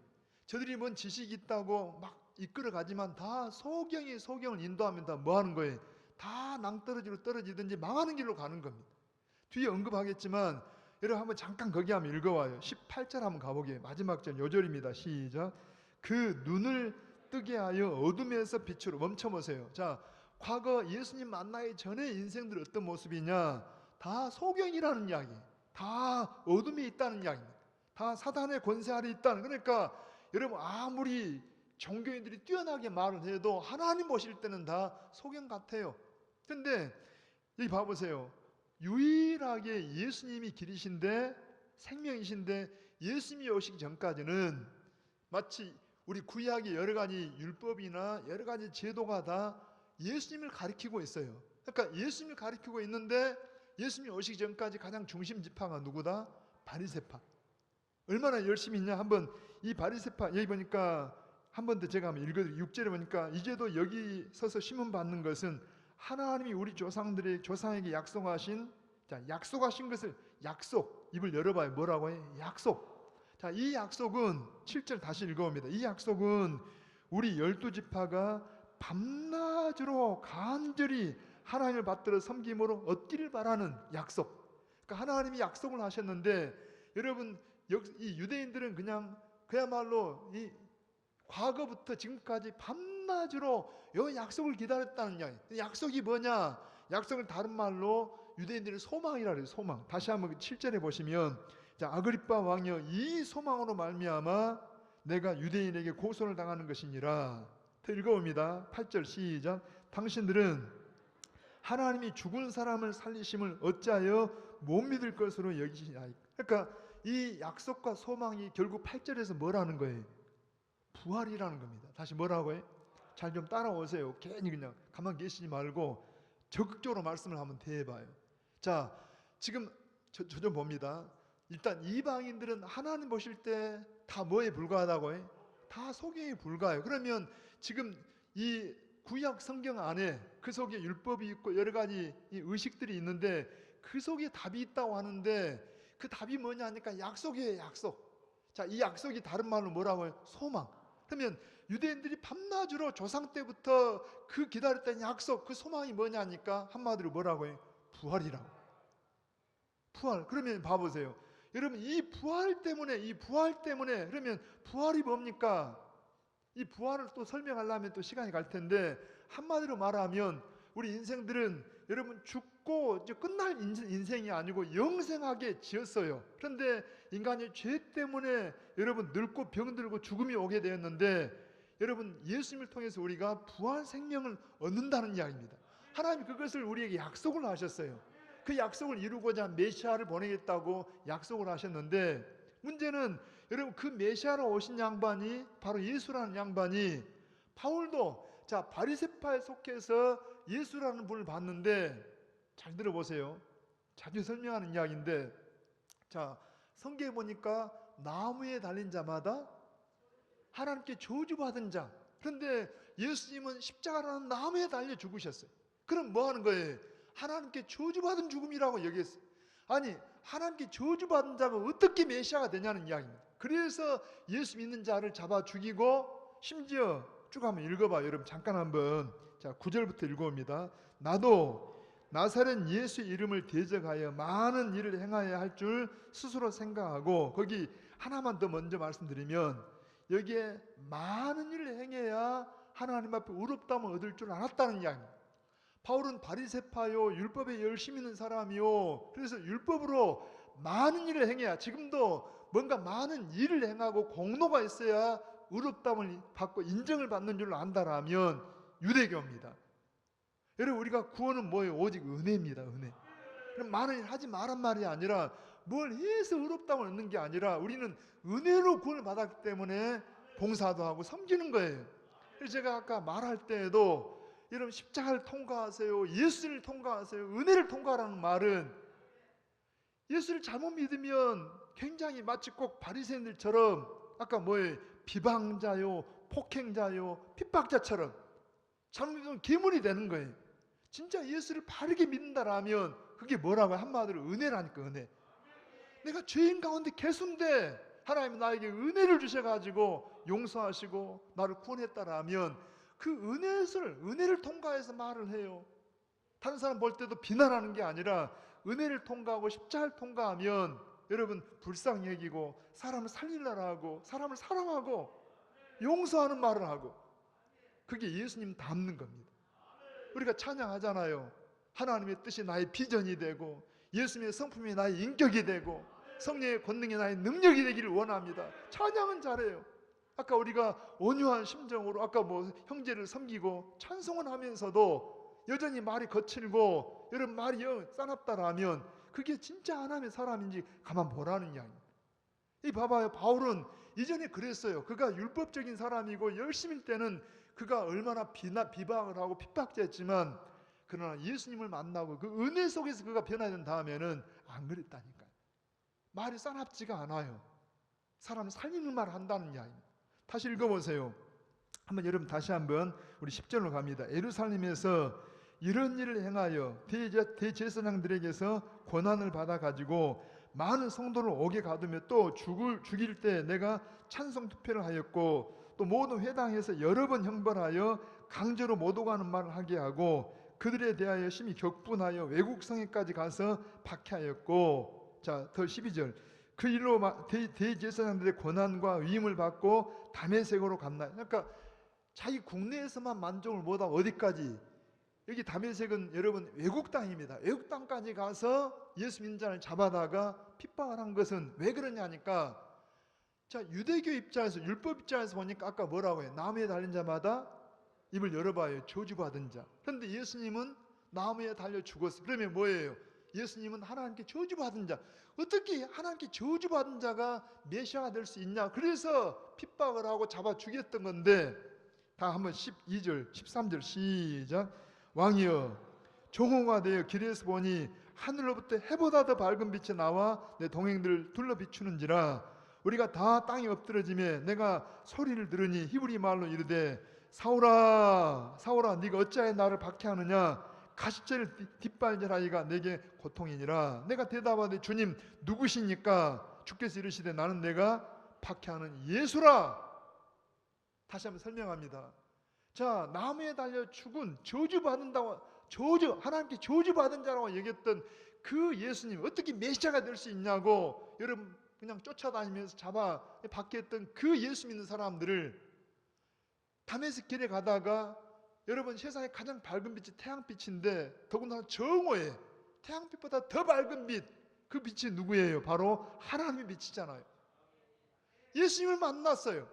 [SPEAKER 1] 저들이 뭔 지식이 있다고 막 이끌어 가지만 다 소경을 인도하면 다 뭐 하는 거예요? 다 낭떠러지로 떨어지든지 망하는 길로 가는 겁니다. 뒤에 언급하겠지만 여러분 한번 잠깐 거기 한번 읽어봐요. 18절 한번 가보게요. 마지막 절 요절입니다. 시작. 그 눈을 뜨게 하여 어둠에서 빛으로 멈춰보세요. 자, 과거 예수님 만나기 전에 인생들 어떤 모습이냐? 다 소경이라는 이야기, 다 어둠에 있다는 이야기입니다. 다 사단의 권세 아래 있다는. 그러니까 여러분 아무리 종교인들이 뛰어나게 말을 해도 하나님 보실 때는 다 소경 같아요. 근데 여기 봐보세요. 유일하게 예수님이 길이신데 생명이신데 예수님이 오시기 전까지는 마치 우리 구약의 여러 가지 율법이나 여러 가지 제도가 다 예수님을 가리키고 있어요. 그러니까 예수님을 가리키고 있는데 예수님이 오시기 전까지 가장 중심 지파가 누구다? 바리새파. 얼마나 열심히 있냐? 한번 이 바리새파 여기 보니까 한 번 더 제가 한번 읽어드릴게요. 6절에 보니까 이제도 여기 서서 심은 받는 것은 하나님이 우리 조상에게 약속하신, 자, 약속하신 것을, 약속, 입을 열어봐요. 뭐라고 해? 약속. 자, 이 약속은 7절 다시 읽어봅니다. 이 약속은 우리 12지파가 밤낮으로 간절히 하나님을 받들어 섬김으로 얻기를 바라는 약속. 그러니까 하나님이 약속을 하셨는데 여러분 이 유대인들은 그야말로 이 과거부터 지금까지 밤낮으로 이 약속을 기다렸다는 이야기. 약속이 뭐냐? 약속을 다른 말로 유대인들의 소망이라 그래요. 소망. 다시 한번 7절에 보시면, 자, 아그리빠 왕이여, 이 소망으로 말미암아 내가 유대인에게 고소를 당하는 것이니라. 더 읽어봅니다. 8절 시작. 당신들은 하나님이 죽은 사람을 살리심을 어찌하여 못 믿을 것으로 여기시나이까. 그러니까 이 약속과 소망이 결국 8절에서 뭐라는 거예요? 부활이라는 겁니다. 다시 뭐라고 해? 잘 좀 따라오세요. 괜히 그냥 가만 계시지 말고 적극적으로 말씀을 한번 대해봐요. 자, 지금 저 좀 봅니다. 일단 이방인들은 하나님 보실 때 다 뭐에 불과하다고 해? 다 소경에 불과해요. 그러면 지금 이 구약 성경 안에 그 속에 율법이 있고 여러 가지 이 의식들이 있는데 그 속에 답이 있다고 하는데 그 답이 뭐냐 하니까 약속이에요. 약속. 자, 이 약속이 다른 말로 뭐라고 해요? 소망. 그러면 유대인들이 밤낮으로 조상 때부터 그 기다렸던 약속, 그 소망이 뭐냐 하니까 한마디로 뭐라고 해요? 부활이라고. 부활. 그러면 봐보세요. 여러분 이 부활 때문에 그러면 부활이 뭡니까? 이 부활을 또 설명하려면 또 시간이 갈 텐데 한마디로 말하면 우리 인생들은 여러분 죽고 이제 끝날 인생이 아니고 영생하게 지었어요. 그런데 인간의 죄 때문에 여러분 늙고 병들고 죽음이 오게 되었는데 여러분 예수님을 통해서 우리가 부활 생명을 얻는다는 이야기입니다. 하나님이 그것을 우리에게 약속을 하셨어요. 그 약속을 이루고자 메시아를 보내겠다고 약속을 하셨는데 문제는 여러분 그 메시아로 오신 양반이 바로 예수라는 양반이 바울도 자 바리새파에 속해서 예수라는 분을 봤는데 잘 들어보세요. 자주 설명하는 이야기인데 자 성경에 보니까 나무에 달린 자마다 하나님께 저주받은 자. 그런데 예수님은 십자가라는 나무에 달려 죽으셨어요. 그럼 뭐 하는 거예요? 하나님께 저주받은 죽음이라고 여겼어요. 아니 하나님께 저주받은 자가 어떻게 메시아가 되냐는 이야기입니다. 그래서 예수 믿는 자를 잡아 죽이고 심지어 쭉 한번 읽어봐요. 여러분 잠깐 한번 자 9절부터 읽어봅니다. 나도 나사렛 예수 이름을 대적하여 많은 일을 행하여야 할 줄 스스로 생각하고 거기 하나만 더 먼저 말씀드리면 여기에 많은 일을 행해야 하나님 앞에 의롭다함을 얻을 줄 알았다는 이야기입니다. 바울은 바리새파요 율법에 열심히 있는 사람이요 그래서 율법으로 많은 일을 행해야 지금도 뭔가 많은 일을 행하고 공로가 있어야 의롭다함을 받고 인정을 받는 줄 안다라면 유대교입니다. 여러분 우리가 구원은 뭐예요? 오직 은혜입니다. 은혜. 그럼 많은 일 하지 말란 말이 아니라 뭘 해서 의롭다함을 얻는 게 아니라 우리는 은혜로 구원을 받았기 때문에 봉사도 하고 섬기는 거예요. 그래서 제가 아까 말할 때에도 여러분 십자가를 통과하세요. 예수를 통과하세요. 은혜를 통과하라는 말은 예수를 잘못 믿으면 굉장히 마치 꼭 바리새인들처럼 아까 뭐예요? 비방자요, 폭행자요, 핍박자처럼 잘못 믿으면 괴물이 되는 거예요. 진짜 예수를 바르게 믿는다라면 그게 뭐라고 한마디로 은혜라니까 은혜. 내가 죄인 가운데 개수인데 하나님이 나에게 은혜를 주셔가지고 용서하시고 나를 구원했다라면 그 은혜를 통과해서 말을 해요. 다른 사람 볼 때도 비난하는 게 아니라 은혜를 통과하고 십자가를 통과하면 여러분 불쌍히 여기고 사람을 살리려고 하고 사람을 사랑하고 용서하는 말을 하고 그게 예수님 닮는 겁니다. 우리가 찬양하잖아요. 하나님의 뜻이 나의 비전이 되고 예수님의 성품이 나의 인격이 되고 성령의 권능이 나의 능력이 되기를 원합니다. 찬양은 잘해요. 아까 우리가 온유한 심정으로 아까 뭐 형제를 섬기고 찬송을 하면서도 여전히 말이 거칠고 여러분 말이 싸납다라면 그게 진짜 하나님의 사람인지 가만 보라는 이야기입니다. 이 봐봐요. 바울은 이전에 그랬어요. 그가 율법적인 사람이고 열심일 때는 그가 얼마나 비방을 하고 핍박했지만 그러나 예수님을 만나고 그 은혜 속에서 그가 변화된 다음에는 안 그랬다니까요. 말이 싸납지가 않아요. 사람을 살리는 말을 한다는 이야기입니다. 다시 읽어보세요. 한번 여러분 다시 한번 우리 10절로 갑니다. 예루살렘에서 이런 일을 행하여 대제사장들에게서 권한을 받아가지고 많은 성도를 옥에 가두며 또 죽일 때 내가 찬송 투표를 하였고 또 모든 회당에서 여러 번 형벌하여 강제로 못 오가는 말을 하게 하고 그들에 대하여 심히 격분하여 외국 성에까지 가서 박해하였고 자, 더 12절 그 일로 대제사장들의 권한과 위임을 받고 다메섹으로 갔나요? 그러니까 자기 국내에서만 만족을 못하고 어디까지? 여기 다메섹은 여러분 외국 땅입니다. 외국 땅까지 가서 예수 믿는 자를 잡아다가 핍박을 한 것은 왜 그러냐니까 자, 유대교 입장에서 율법 입장에서 보니까 아까 뭐라고 해요? 나무에 달린 자마다 입을 열어봐요. 저주받은 자. 그런데 예수님은 나무에 달려 죽었어요. 그러면 뭐예요? 예수님은 하나님께 저주받은 자. 어떻게 하나님께 저주받은 자가 메시아가 될 수 있냐? 그래서 핍박을 하고 잡아 죽였던 건데 다 한번 12절 13절 시작. 왕이여 종호가 되어 길에서 보니 하늘로부터 해보다 더 밝은 빛이 나와 내 동행들을 둘러 비추는지라 우리가 다 땅에 엎드러지며 내가 소리를 들으니 히브리 말로 이르되 사울아 사울아 네가 어찌하여 나를 박해하느냐 가시체를 뒷발질하기가 내게 고통이니라. 내가 대답하되 주님 누구시니까? 주께서 이르시되 나는 내가 박해하는 예수라. 다시 한번 설명합니다. 자, 나무에 달려 죽은 저주받는다고 하나님께 저주받은 자라고 얘기했던 그 예수님 어떻게 메시아가 될 수 있냐고 여러분 그냥 쫓아다니면서 잡아 박해했던 그 예수 믿는 사람들을 다메섹 길에 가다가 여러분 세상에 가장 밝은 빛이 태양빛인데 더군다나 정오에 태양빛보다 더 밝은 빛 그 빛이 누구예요? 바로 하나님의 빛이잖아요. 예수님을 만났어요.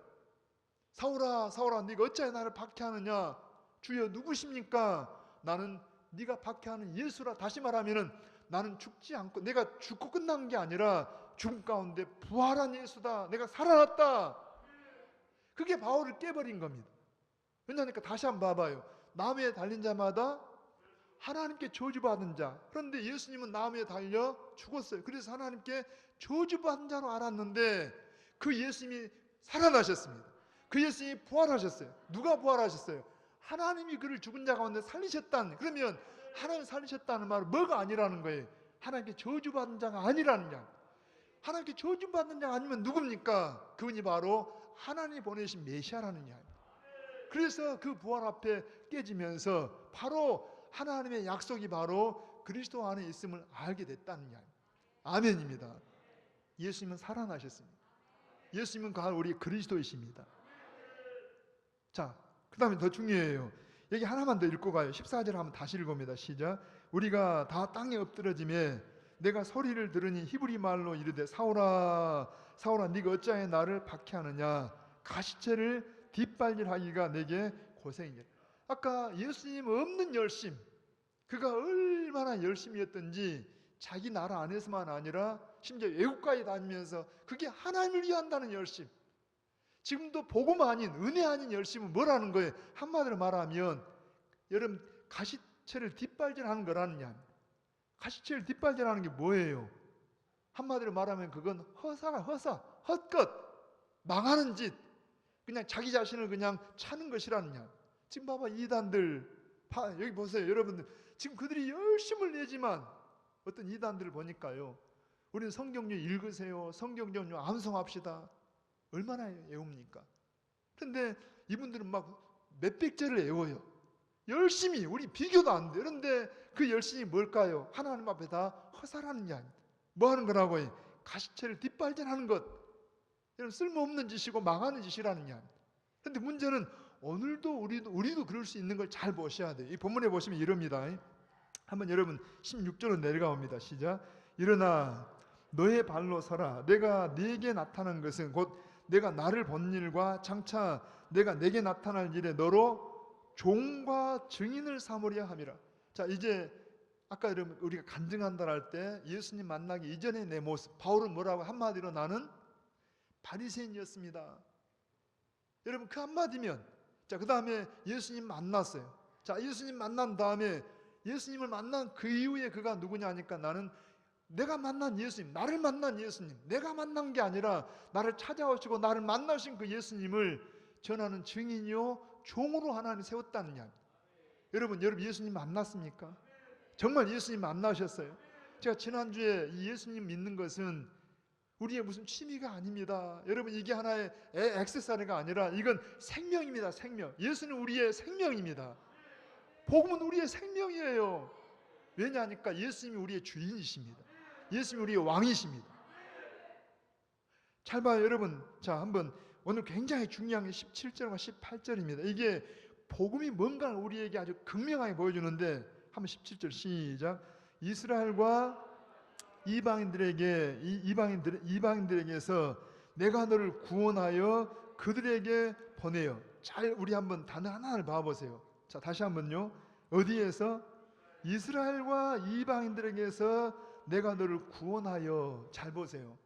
[SPEAKER 1] 사울아 사울아 네가 어찌하여 나를 박해하느냐? 주여 누구십니까? 나는 네가 박해하는 예수라. 다시 말하면은 나는 죽지 않고 내가 죽고 끝난 게 아니라 죽음 가운데 부활한 예수다. 내가 살아났다. 그게 바울을 깨버린 겁니다. 왜냐하니까 다시 한번 봐봐요. 나무에 달린 자마다 하나님께 저주받은 자. 그런데 예수님은 나무에 달려 죽었어요. 그래서 하나님께 저주받은 자로 알았는데 그 예수님이 살아나셨습니다. 그 예수님이 부활하셨어요. 누가 부활하셨어요? 하나님이 그를 죽은 자 가운데 살리셨다는. 그러면 하나님 살리셨다는 말은 뭐가 아니라는 거예요? 하나님께 저주받은 자가 아니라는 양. 하나님께 저주받은 자가 아니면 누굽니까? 그분이 바로 하나님이 보내신 메시아라는 양. 그래서 그 부활 앞에 깨지면서 바로 하나님의 약속이 바로 그리스도 안에 있음을 알게 됐다는 양. 아멘입니다. 예수님은 살아나셨습니다. 예수님은 우리 그리스도이십니다. 자, 그 다음에 더 중요해요. 여기 하나만 더 읽고 가요. 14절 한번 다시 읽어봅니다. 시작. 우리가 다 땅에 엎드러지며 내가 소리를 들으니 히브리 말로 이르되 사울아 사울아 네가 어찌하여 나를 박해하느냐 가시체를 뒷발질하기가 내게 고생이니라. 아까 예수님 없는 열심, 그가 얼마나 열심이었던지 자기 나라 안에서만 아니라 심지어 외국까지 다니면서 그게 하나님을 위한다는 열심. 지금도 복음 아닌 은혜 아닌 열심은 뭐라는 거예요? 한마디로 말하면 여러분 가시체를 뒷발질하는 거라는 양. 가시체를 뒷발질하는 게 뭐예요? 한마디로 말하면 그건 헛것, 망하는 짓, 그냥 자기 자신을 그냥 차는 것이라는 양. 지금 봐봐 이단들 여기 보세요 여러분들 지금 그들이 열심을 내지만 어떤 이단들을 보니까요 우리는 성경 좀 읽으세요 성경 좀 암송합시다 얼마나 애웁니까? 그런데 이분들은 막 몇백 절을 애워요. 열심히 우리 비교도 안 돼. 그런데 그 열심이 뭘까요? 하나님 앞에 다 허사라는 양. 뭐 하는 거라고요? 가시체를 뒷발질하는 것. 여러분 쓸모없는 짓이고 망하는 짓이라는 양. 그런데 문제는 오늘도 우리도 그럴 수 있는 걸 잘 보셔야 돼요. 이 본문에 보시면 이럽니다. 한번 여러분 16절로 내려가옵니다. 시작. 일어나 너의 발로 서라. 내가 네게 나타난 것은 곧 내가 나를 본 일과 장차 내가 내게 나타날 일에 너로 종과 증인을 삼으려 함이라. 자, 이제 아까 여러분 우리가 간증한다 할 때 예수님 만나기 이전의 내 모습, 바울은 뭐라고? 한마디로 나는 바리새인이었습니다. 여러분 그 한마디면, 자, 그 다음에 예수님 만났어요. 자, 예수님 만난 다음에 예수님을 만난 그 이후에 그가 누구냐 하니까 나는 내가 만난 예수님, 나를 만난 예수님, 내가 만난 게 아니라 나를 찾아오시고 나를 만나신 그 예수님을 전하는 증인이요 종으로 하나님이 세웠다는 이야기. 여러분 예수님 만났습니까? 정말 예수님 만나셨어요? 제가 지난주에 이 예수님 믿는 것은 우리의 무슨 취미가 아닙니다. 여러분 이게 하나의 액세서리가 아니라 이건 생명입니다. 생명. 예수는 우리의 생명입니다. 복음은 우리의 생명이에요. 왜냐하니까 예수님이 우리의 주인이십니다. 예수님이 우리의 왕이십니다. 잘 봐요 여러분. 자, 한번 오늘 굉장히 중요한 게 17절과 18절입니다. 이게 복음이 뭔가를 우리에게 아주 극명하게 보여주는데 한번 17절 시작. 이스라엘과 이방인들에게서 내가 너를 구원하여 그들에게 보내요. 잘 우리 한번 단어 하나를 봐보세요. 자, 다시 한번요. 어디에서? 이스라엘과 이방인들에게서 내가 너를 구원하여. 잘 보세요.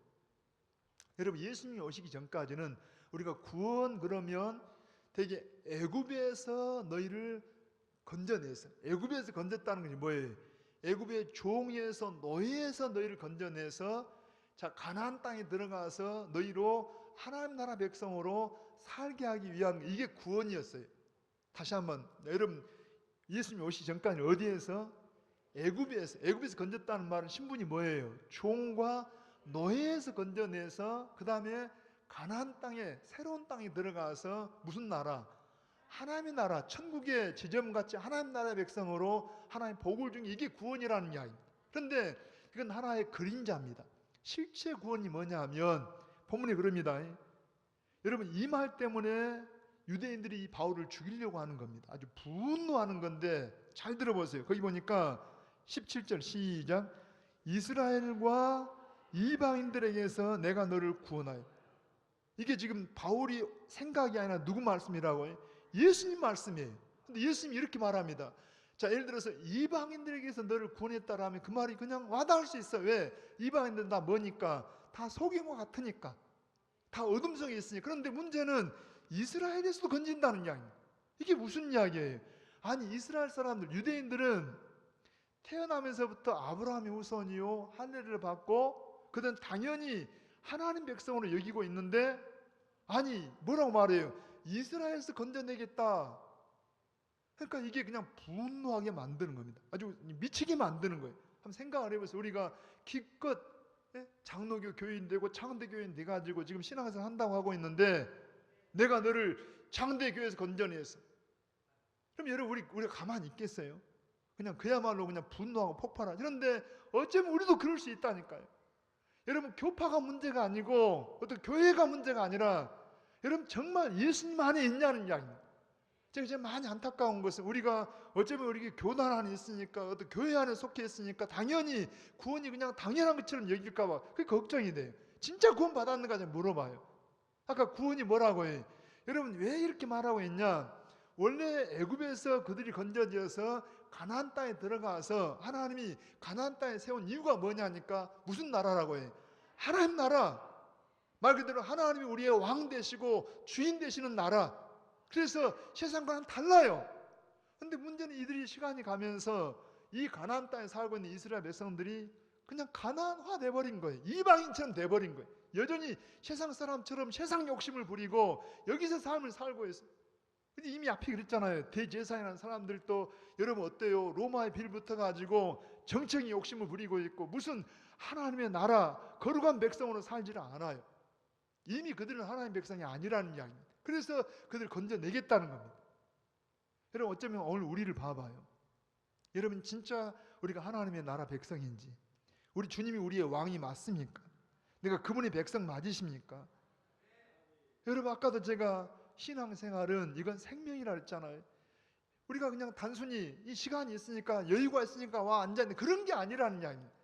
[SPEAKER 1] 여러분 예수님이 오시기 전까지는 우리가 구원 그러면 되게 애굽에서 너희를 건져내서, 애굽에서 건졌다는 것이 뭐예요? 애굽의 종에서 노예에서 너희를 건져내서 자 가나안 땅에 들어가서 너희로 하나님 나라 백성으로 살게 하기 위한, 이게 구원이었어요. 다시 한번 여러분 예수님이 오시기 전까지 어디에서? 애굽에서 건졌다는 말은 신분이 뭐예요? 종과 노예에서 건져내서 그 다음에 가나안 땅에, 새로운 땅에 들어가서 무슨 나라? 하나님의 나라, 천국의 지점같이 하나님 나라의 백성으로 하나님 복을 준 게 이게 구원이라는 이야기입니다. 그런데 그건 하나의 그림자입니다. 실제 구원이 뭐냐 하면 본문이 그럽니다. 여러분 이 말 때문에 유대인들이 이 바울을 죽이려고 하는 겁니다. 아주 분노하는 건데 잘 들어보세요. 거기 보니까 17절 시작. 이스라엘과 이방인들에게서 내가 너를 구원하여. 이게 지금 바울이 생각이 아니라 누구 말씀이라고 해요? 예수님 말씀이에요. 근데 예수님이 이렇게 말합니다. 자, 예를 들어서 이방인들에게서 너를 구원했다라면 그 말이 그냥 와닿을 수 있어. 왜? 이방인들은 다 뭐니까? 다 속임과 같으니까. 다 어둠성이 있으니. 그런데 문제는 이스라엘에서도 건진다는 이야기입니다. 이게 무슨 이야기예요? 아니 이스라엘 사람들, 유대인들은 태어나면서부터 아브라함의 후손이요 할례를 받고 그들은 당연히 하나님 백성으로 여기고 있는데, 아니 뭐라고 말해요? 이스라엘에서 건져내겠다. 그러니까 이게 그냥 분노하게 만드는 겁니다. 아주 미치게 만드는 거예요. 한번 생각을 해보세요. 우리가 기껏 장로교 교인 되고 창대 교인 돼가지고 지금 신앙생활 한다고 하고 있는데 내가 너를 장대 교회에서 건져내서, 그럼 여러분 우리가 가만히 있겠어요? 그냥 그야말로 그냥 분노하고 폭발하죠. 그런데 어쩌면 우리도 그럴 수 있다니까요. 여러분 교파가 문제가 아니고 어떤 교회가 문제가 아니라 여러분 정말 예수님 안에 있냐는 이야기입니다. 제가 이제 많이 안타까운 것은 우리가 어쩌면 우리 교단 안에 있으니까 어떤 교회 안에 속해 있으니까 당연히 구원이 그냥 당연한 것처럼 여길까 봐 그게 걱정이 돼요. 진짜 구원 받았는가 좀 물어봐요. 아까 구원이 뭐라고 해? 여러분 왜 이렇게 말하고 있냐? 원래 애굽에서 그들이 건져져서 가나안 땅에 들어가서 하나님이 가나안 땅에 세운 이유가 뭐냐니까 무슨 나라라고 해? 하나님 나라. 말 그대로 하나님이 우리의 왕 되시고 주인 되시는 나라. 그래서 세상과는 달라요. 그런데 문제는 이들이 시간이 가면서 이 가나안 땅에 살고 있는 이스라엘 백성들이 그냥 가나안화 돼버린 거예요. 이방인처럼 돼버린 거예요. 여전히 세상 사람처럼 세상 욕심을 부리고 여기서 삶을 살고 있어요. 근데 이미 앞에 그랬잖아요. 대제사장이라는 사람들도 여러분 어때요? 로마에 빌붙어가지고 정청이 욕심을 부리고 있고 무슨 하나님의 나라 거룩한 백성으로 살지를 않아요. 이미 그들은 하나님의 백성이 아니라는 이야기입니다. 그래서 그들을 건져내겠다는 겁니다. 여러분 어쩌면 오늘 우리를 봐봐요. 여러분 진짜 우리가 하나님의 나라 백성인지, 우리 주님이 우리의 왕이 맞습니까? 내가 그분의 백성 맞으십니까? 여러분 아까도 제가 신앙생활은 이건 생명이라 했잖아요. 우리가 그냥 단순히 이 시간이 있으니까 여유가 있으니까 와 앉아있는 그런 게 아니라는 이야기입니다.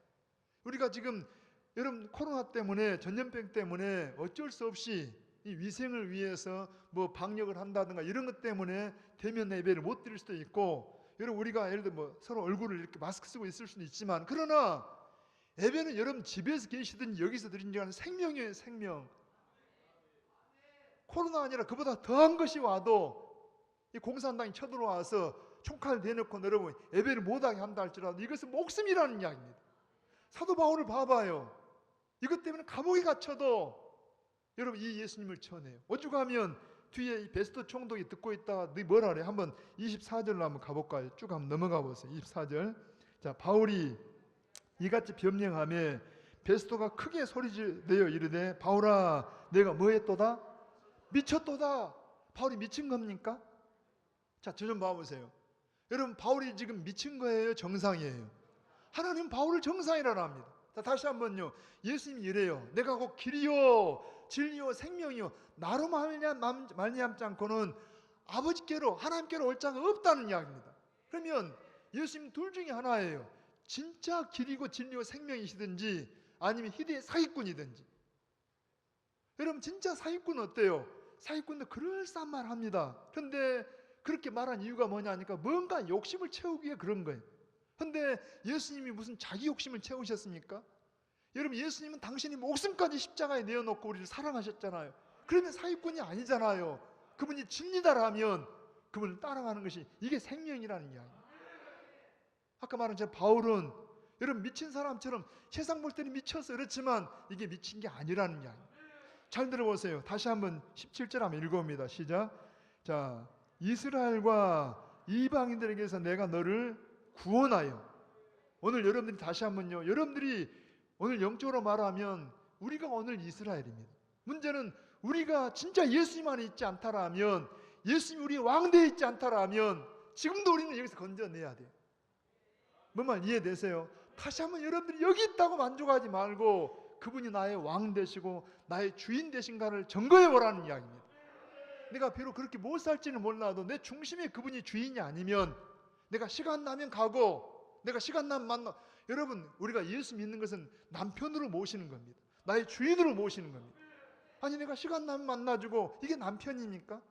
[SPEAKER 1] 우리가 지금 여러분 코로나 때문에 전염병 때문에 어쩔 수 없이 이 위생을 위해서 뭐 방역을 한다든가 이런 것 때문에 대면 예배를 못 드릴 수도 있고, 여러분 우리가 예를 들어 뭐 서로 얼굴을 이렇게 마스크 쓰고 있을 수도 있지만, 그러나 예배는 여러분 집에서 계시든지 여기서 드리는 건 생명이에요. 생명. 코로나 아니라 그보다 더한 것이 와도 이 공산당이 쳐들어와서 총칼 대놓고 여러분 예배를 못하게 한다 할지라도 이것은 목숨이라는 이야기입니다. 사도 바울을 봐봐요. 이것 때문에 감옥에 갇혀도 여러분 이 예수님을 전해요. 오죽하면 뒤에 이 베스토 총독이 듣고 있다가 너 뭐라 그래? 한번 24절로 한번 가볼까요? 쭉 한번 넘어가 보세요. 24절. 자, 바울이 이같이 변명하며 베스토가 크게 소리내어 이르되 바울아 내가 뭐 했도다? 미쳤도다. 바울이 미친 겁니까? 자, 저 좀 봐보세요. 여러분 바울이 지금 미친 거예요? 정상이에요? 하나님은 바울을 정상이라고 합니다. 자, 다시 한번요. 예수님이 이래요. 내가 곧 길이요 진리요 생명이요 나로 말미암지 않고는 아버지께로 하나님께로 올 자가 없다는 이야기입니다. 그러면 예수님 둘 중에 하나예요. 진짜 길이고 진리고 생명이시든지 아니면 희대의 사기꾼이든지. 여러분 진짜 사기꾼은 어때요? 사기꾼도 그럴싸한 말 합니다. 그런데 그렇게 말한 이유가 뭐냐니까 뭔가 욕심을 채우기 위해 그런 거예요. 그런데 예수님이 무슨 자기 욕심을 채우셨습니까? 여러분 예수님은 당신이 목숨까지 십자가에 내어놓고 우리를 사랑하셨잖아요. 그러면 사기꾼이 아니잖아요. 그분이 진리다라면 그분을 따라가는 것이 이게 생명이라는 이야기예요. 아까 말한 저 바울은 여러분 미친 사람처럼 세상 볼 때는 미쳐서 그렇지만 이게 미친 게 아니라는 이야기예요. 잘 들어보세요. 다시 한번 17절 한번 읽어봅니다. 시작. 자, 이스라엘과 이방인들에게서 내가 너를 구원하여. 오늘 여러분들이 다시 한번요. 여러분들이 오늘 영적으로 말하면 우리가 오늘 이스라엘입니다. 문제는 우리가 진짜 예수님 안에 있지 않다라면, 예수님이 우리의 왕대에 있지 않다라면 지금도 우리는 여기서 건져내야 돼요. 뭔 말 이해되세요? 다시 한번 여러분들이 여기 있다고 만족하지 말고 그분이 나의 왕 되시고 나의 주인 되신가를 점거해 보라는 이야기입니다. 내가 비록 그렇게 못 살지는 몰라도 내 중심에 그분이 주인이 아니면 내가 시간 나면 가고 내가 시간 나면 만나. 여러분 우리가 예수 믿는 것은 남편으로 모시는 겁니다. 나의 주인으로 모시는 겁니다. 아니 내가 시간 나면 만나주고 이게 남편입니까?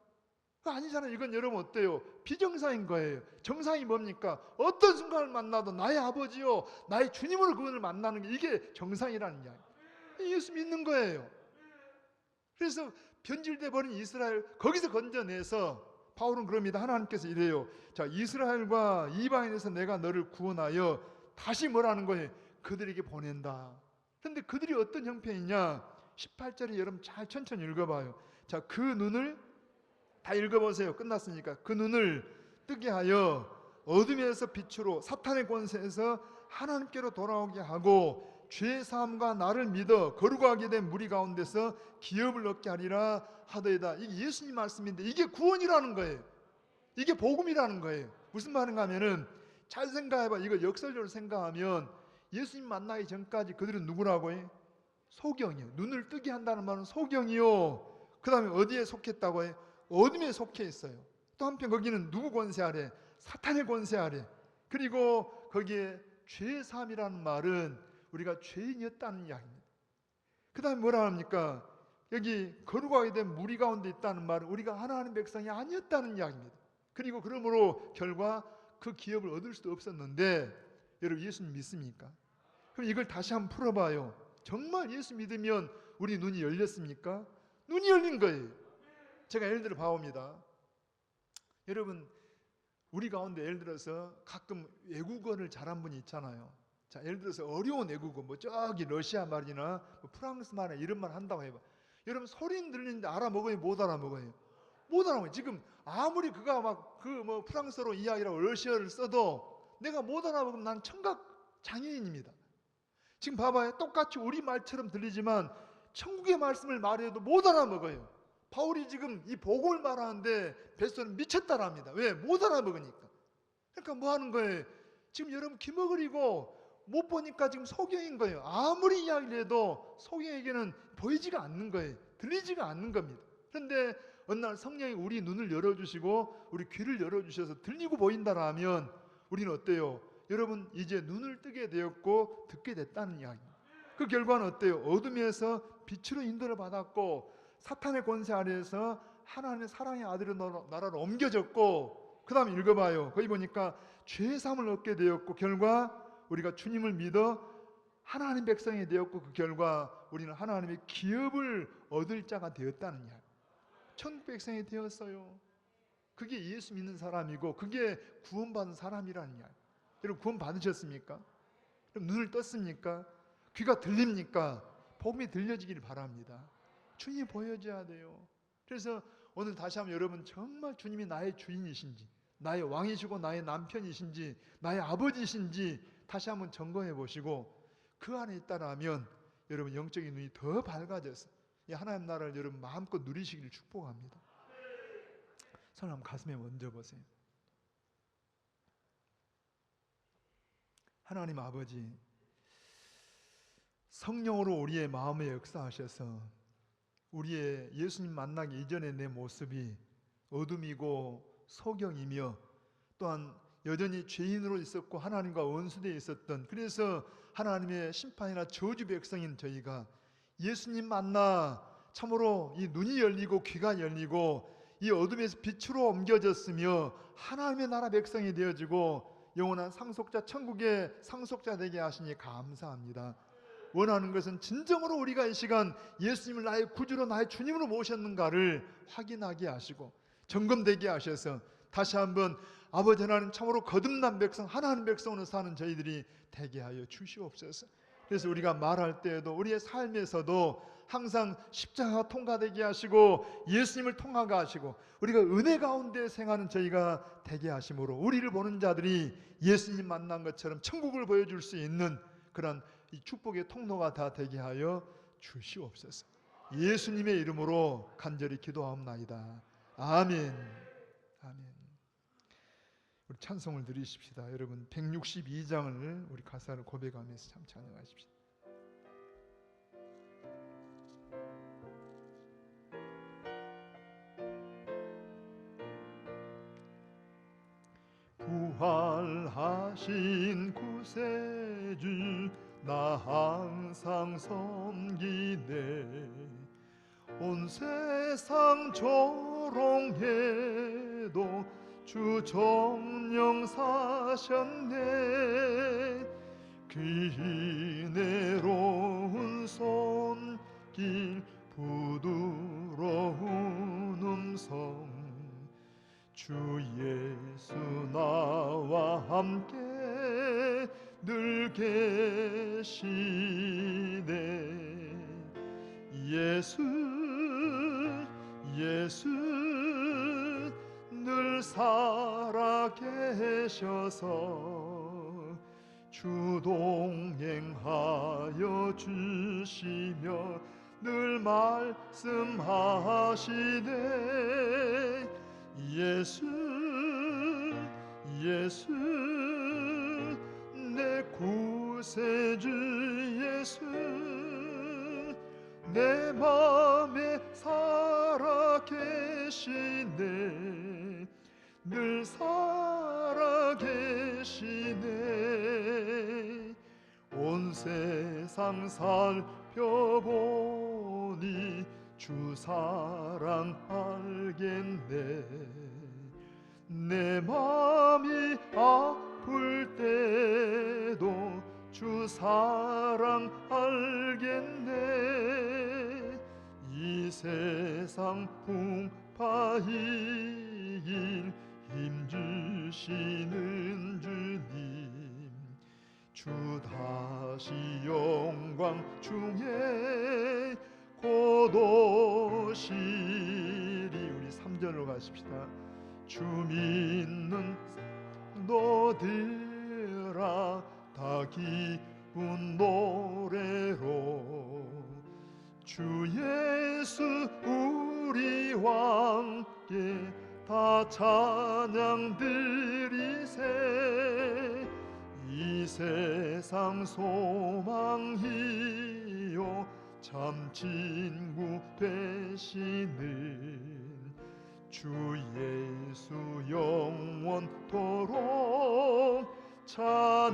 [SPEAKER 1] 그거 아니잖아요. 이건 여러분 어때요? 비정상인 거예요. 정상이 뭡니까? 어떤 순간을 만나도 나의 아버지요 나의 주님으로 그분을 만나는 게 이게 정상이라는 이야기. 예수 믿는 거예요. 그래서 변질돼 버린 이스라엘 거기서 건져내서 바울은 그럽니다. 하나님께서 이래요. 자, 이스라엘과 이방인에서 내가 너를 구원하여 다시 뭐라는 거예요? 그들에게 보낸다. 그런데 그들이 어떤 형편이냐? 18절에 여러분 잘 천천히 읽어봐요. 자, 그 눈을 다 읽어보세요. 끝났으니까. 그 눈을 뜨게 하여 어둠에서 빛으로 사탄의 권세에서 하나님께로 돌아오게 하고 죄 사함과 나를 믿어 거룩하게 된 무리 가운데서 기업을 얻게 하리라 하더이다. 이게 예수님 말씀인데 이게 구원이라는 거예요. 이게 복음이라는 거예요. 무슨 말인가 하면은 잘 생각해봐. 이거 역설적으로 생각하면 예수님 만나기 전까지 그들은 누구라고 해? 소경이요. 눈을 뜨게 한다는 말은 소경이요. 그 다음에 어디에 속했다고 해? 어둠에 속해 있어요. 또 한편 거기는 누구 권세 아래? 사탄의 권세 아래. 그리고 거기에 죄사함이라는 말은 우리가 죄인이었다는 이야기입니다. 그 다음에 뭐라 합니까? 여기 거룩하게 된 무리 가운데 있다는 말은 우리가 하나님 백성이 아니었다는 이야기입니다. 그리고 그러므로 결과 그 기업을 얻을 수도 없었는데 여러분 예수님 믿습니까? 그럼 이걸 다시 한번 풀어봐요. 정말 예수 믿으면 우리 눈이 열렸습니까? 눈이 열린 거예요. 제가 예를 들어 봐옵니다. 여러분 우리 가운데 예를 들어서 가끔 외국어를 잘한 분이 있잖아요. 자, 예를 들어서 어려운 외국어, 뭐 저기 러시아 말이나 뭐 프랑스 말이나 이런 말 한다고 해봐. 여러분 소리는 들리는데 알아먹어요? 못 알아먹어요? 못 알아먹어요. 지금 아무리 그가 막 그 뭐 프랑스어로 이야기라고 러시아를 써도 내가 못 알아먹으면 난 청각 장애인입니다. 지금 봐봐요. 똑같이 우리 말처럼 들리지만 천국의 말씀을 말해도 못 알아먹어요. 바울이 지금 이 복음을 말하는데 베스토는 미쳤다랍니다. 왜? 못 알아먹으니까. 그러니까 뭐 하는 거예요? 지금 여러분 기먹으리고 못 보니까 지금 소경인 거예요. 아무리 이야기를 해도 소경에게는 보이지가 않는 거예요. 들리지가 않는 겁니다. 그런데 어느 날 성령이 우리 눈을 열어주시고 우리 귀를 열어주셔서 들리고 보인다라면 우리는 어때요? 여러분 이제 눈을 뜨게 되었고 듣게 됐다는 이야기입니다. 그 결과는 어때요? 어둠에서 빛으로 인도를 받았고 사탄의 권세 아래에서 하나님의 사랑의 아들의 나라로 옮겨졌고, 그 다음에 읽어봐요. 거기 보니까 죄의 사함을 얻게 되었고, 결과 우리가 주님을 믿어 하나님 백성이 되었고, 그 결과 우리는 하나님의 기업을 얻을 자가 되었다는 이야기. 천국 백성이 되었어요. 그게 예수 믿는 사람이고 그게 구원받은 사람이라는 이야기. 여러분 구원 받으셨습니까? 그럼 눈을 떴습니까? 귀가 들립니까? 복음이 들려지길 바랍니다. 주님이 보여줘야 돼요. 그래서 오늘 다시 한번 여러분 정말 주님이 나의 주인이신지, 나의 왕이시고 나의 남편이신지, 나의 아버지신지 다시 한번 점검해 보시고 그 안에 있다라면 여러분 영적인 눈이 더 밝아져서 이 하나님 나라를 여러분 마음껏 누리시기를 축복합니다. 손 한번 가슴에 얹어 보세요. 하나님 아버지, 성령으로 우리의 마음에 역사하셔서 우리의 예수님 만나기 이전의 내 모습이 어둠이고 소경이며 또한 여전히 죄인으로 있었고 하나님과 원수되어 있었던, 그래서 하나님의 심판이나 저주 백성인 저희가 예수님 만나 참으로 이 눈이 열리고 귀가 열리고 이 어둠에서 빛으로 옮겨졌으며 하나님의 나라 백성이 되어지고 영원한 상속자, 천국의 상속자 되게 하시니 감사합니다. 원하는 것은 진정으로 우리가 이 시간 예수님을 나의 구주로 나의 주님으로 모셨는가를 확인하게 하시고 점검되게 하셔서 다시 한번 아버지 하나님 참으로 거듭난 백성, 하나님 백성으로 사는 저희들이 되게 하여 주시옵소서. 그래서 우리가 말할 때에도 우리의 삶에서도 항상 십자가가 통과되게 하시고 예수님을 통하게 하시고 우리가 은혜 가운데 생하는 저희가 되게 하심으로 우리를 보는 자들이 예수님 만난 것처럼 천국을 보여줄 수 있는 그런 이 축복의 통로가 다 되게 하여 주시옵소서. 예수님의 이름으로 간절히 기도하옵나이다. 아멘. 아멘. 우리 찬송을 드리십시다. 여러분 162장을 우리 가사를 고백하면서 참 찬양하십시다. 부활하신 구세주 나 항상 섬기네. 온 세상 조롱해도 주 정령 사셨네. 그 은혜로운 손길 부드러운 음성 주 예수 나와 함께 늘 계시네. 예수 늘 살아계셔서 주 동행하여 주시며 늘 말씀하시네. 예수 내 구세주 예수 내 맘에 살아계시네. 늘 살아계시네. 온 세상 살펴보니 주 사랑 알겠네. 내 맘이 아플 때도 주 사랑 알겠네. 이 세상 풍파이길 힘주시는 주님 주 다시 영광 중에 곧 오시리. 우리 3절로 가십시다. 주 믿는 너들아 다 기쁜 노래로 주 예수 우리와 함께 다 찬양 드리세. 이 세상 소망이요 참 친구 되시는 주 예수 영원토록 찬양하세.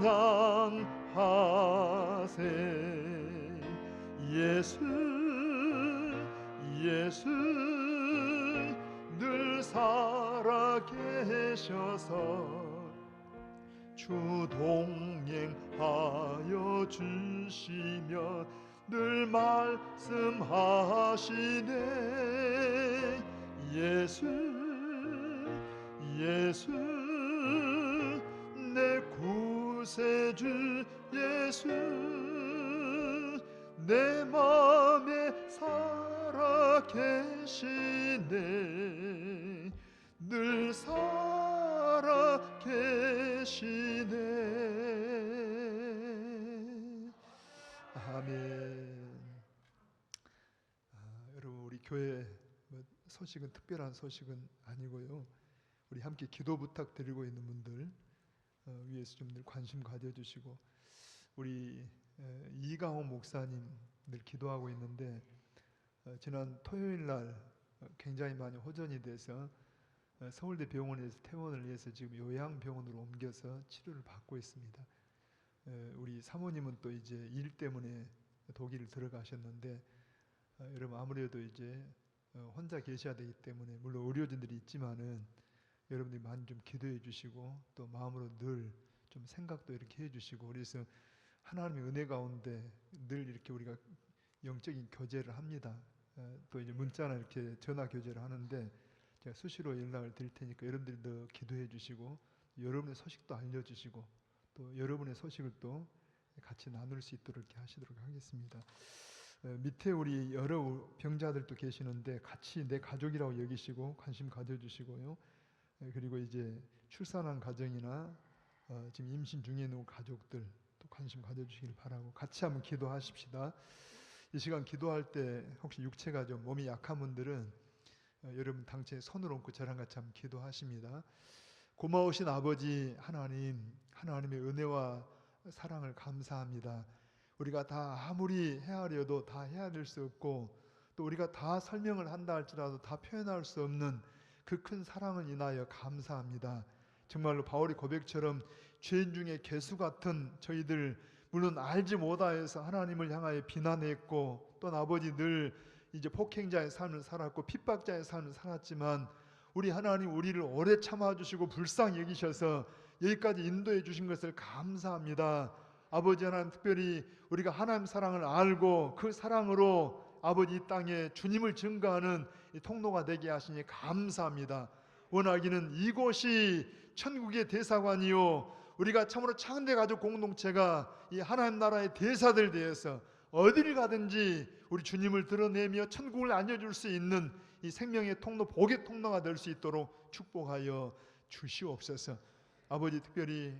[SPEAKER 1] 예수 예수 늘 살아계셔서 주 동행하여 주시며 늘 말씀하시네. 예수 예수 내 구세주 예수 내 맘에 살아계시네. 늘 살아계시네. 아멘. 여러분, 우리 교회 소식은 특별한 소식은 아니고요. 우리 함께 기도 부탁드리고 있는 분들 위해서 좀 늘 관심 가져주시고, 우리 이강호 목사님 늘 기도하고 있는데 지난 토요일 날 굉장히 많이 호전이 돼서 서울대 병원에서 퇴원을 해서 지금 요양병원으로 옮겨서 치료를 받고 있습니다. 우리 사모님은 또 이제 일 때문에 독일 들어가셨는데 여러분, 아무래도 이제 혼자 계셔야 되기 때문에 물론 의료진들이 있지만은 여러분들이 많이 좀 기도해 주시고 또 마음으로 늘 좀 생각도 이렇게 해 주시고, 그래서 하나님의 은혜 가운데 늘 이렇게 우리가 영적인 교제를 합니다. 또 이제 문자나 이렇게 전화 교제를 하는데 제가 수시로 연락을 드릴 테니까 여러분들이 더 기도해 주시고 여러분의 소식도 알려주시고 또 여러분의 소식을 또 같이 나눌 수 있도록 이렇게 하시도록 하겠습니다. 밑에 우리 여러 병자들도 계시는데 같이 내 가족이라고 여기시고 관심 가져주시고요. 그리고 이제 출산한 가정이나 지금 임신 중에 있는 가족들 또 관심 가져주시길 바라고 같이 한번 기도하십시다. 이 시간 기도할 때 혹시 육체가 좀 몸이 약한 분들은 여러분 당체에 손을 얹고 저랑 같이 한번 기도하십니다. 고마우신 아버지 하나님, 하나님의 은혜와 사랑을 감사합니다. 우리가 다 아무리 헤아려도 다 헤아릴 수 없고 또 우리가 다 설명을 한다 할지라도 다 표현할 수 없는 그 큰 사랑을 인하여 감사합니다. 정말로 바울의 고백처럼 죄인 중에 괴수 같은 저희들, 물론 알지 못하여서 하나님을 향하여 비난했고 또 아버지 늘 이제 폭행자의 삶을 살았고 핍박자의 삶을 살았지만 우리 하나님 우리를 오래 참아주시고 불쌍히 여기셔서 여기까지 인도해 주신 것을 감사합니다. 아버지 하나님, 특별히 우리가 하나님 사랑을 알고 그 사랑으로 아버지 이 땅에 주님을 증거하는 이 통로가 되게 하시니 감사합니다. 원하기는 이곳이 천국의 대사관이요 우리가 참으로 창대 가족 공동체가 이 하나님 나라의 대사들 되어서 어디를 가든지 우리 주님을 드러내며 천국을 알려줄 수 있는 이 생명의 통로, 복의 통로가 될 수 있도록 축복하여 주시옵소서. 아버지, 특별히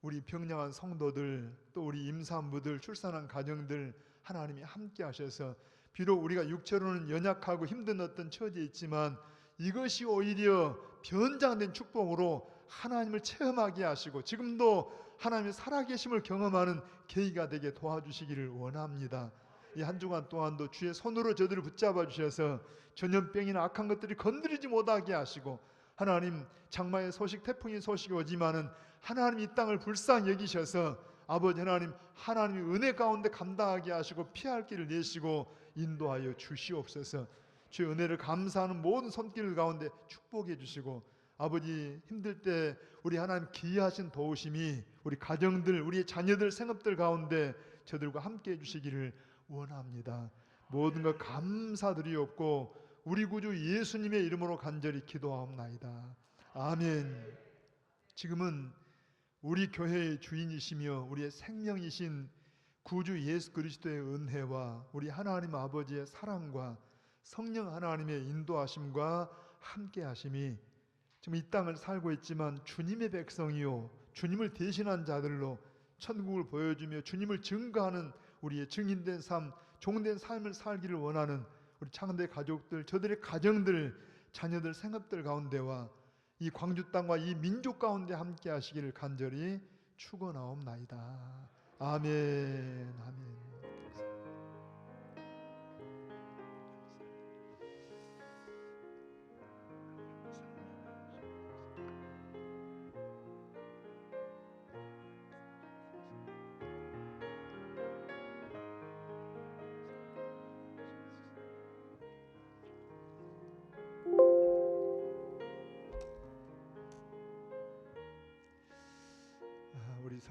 [SPEAKER 1] 우리 병량한 성도들 또 우리 임산부들 출산한 가정들 하나님이 함께 하셔서 비록 우리가 육체로는 연약하고 힘든 어떤 처지에 있지만 이것이 오히려 변장된 축복으로 하나님을 체험하게 하시고 지금도 하나님의 살아계심을 경험하는 계기가 되게 도와주시기를 원합니다. 이 한 주간 또한도 주의 손으로 저들을 붙잡아 주셔서 전염병이나 악한 것들이 건드리지 못하게 하시고, 하나님 장마의 소식, 태풍의 소식이 오지만은 하나님 이 땅을 불쌍히 여기셔서 아버지 하나님, 하나님의 은혜 가운데 감당하게 하시고 피할 길을 내시고 인도하여 주시옵소서. 주의 은혜를 감사하는 모든 손길 가운데 축복해 주시고, 아버지 힘들 때 우리 하나님 기이하신 도우심이 우리 가정들, 우리의 자녀들 생업들 가운데 저들과 함께 해주시기를 원합니다. 모든 것 감사드리옵고 우리 구주 예수님의 이름으로 간절히 기도하옵나이다. 아멘. 지금은 우리 교회의 주인이시며 우리의 생명이신 구주 예수 그리스도의 은혜와 우리 하나님 아버지의 사랑과 성령 하나님의 인도하심과 함께하심이 지금 이 땅을 살고 있지만 주님의 백성이요 주님을 대신한 자들로 천국을 보여주며 주님을 증거하는 우리의 증인된 삶, 종된 삶을 살기를 원하는 우리 창대 가족들, 저들의 가정들, 자녀들, 생업들 가운데와 이 광주 땅과 이 민족 가운데 함께 하시기를 간절히 축원하옵나이다. 아멘. 아멘.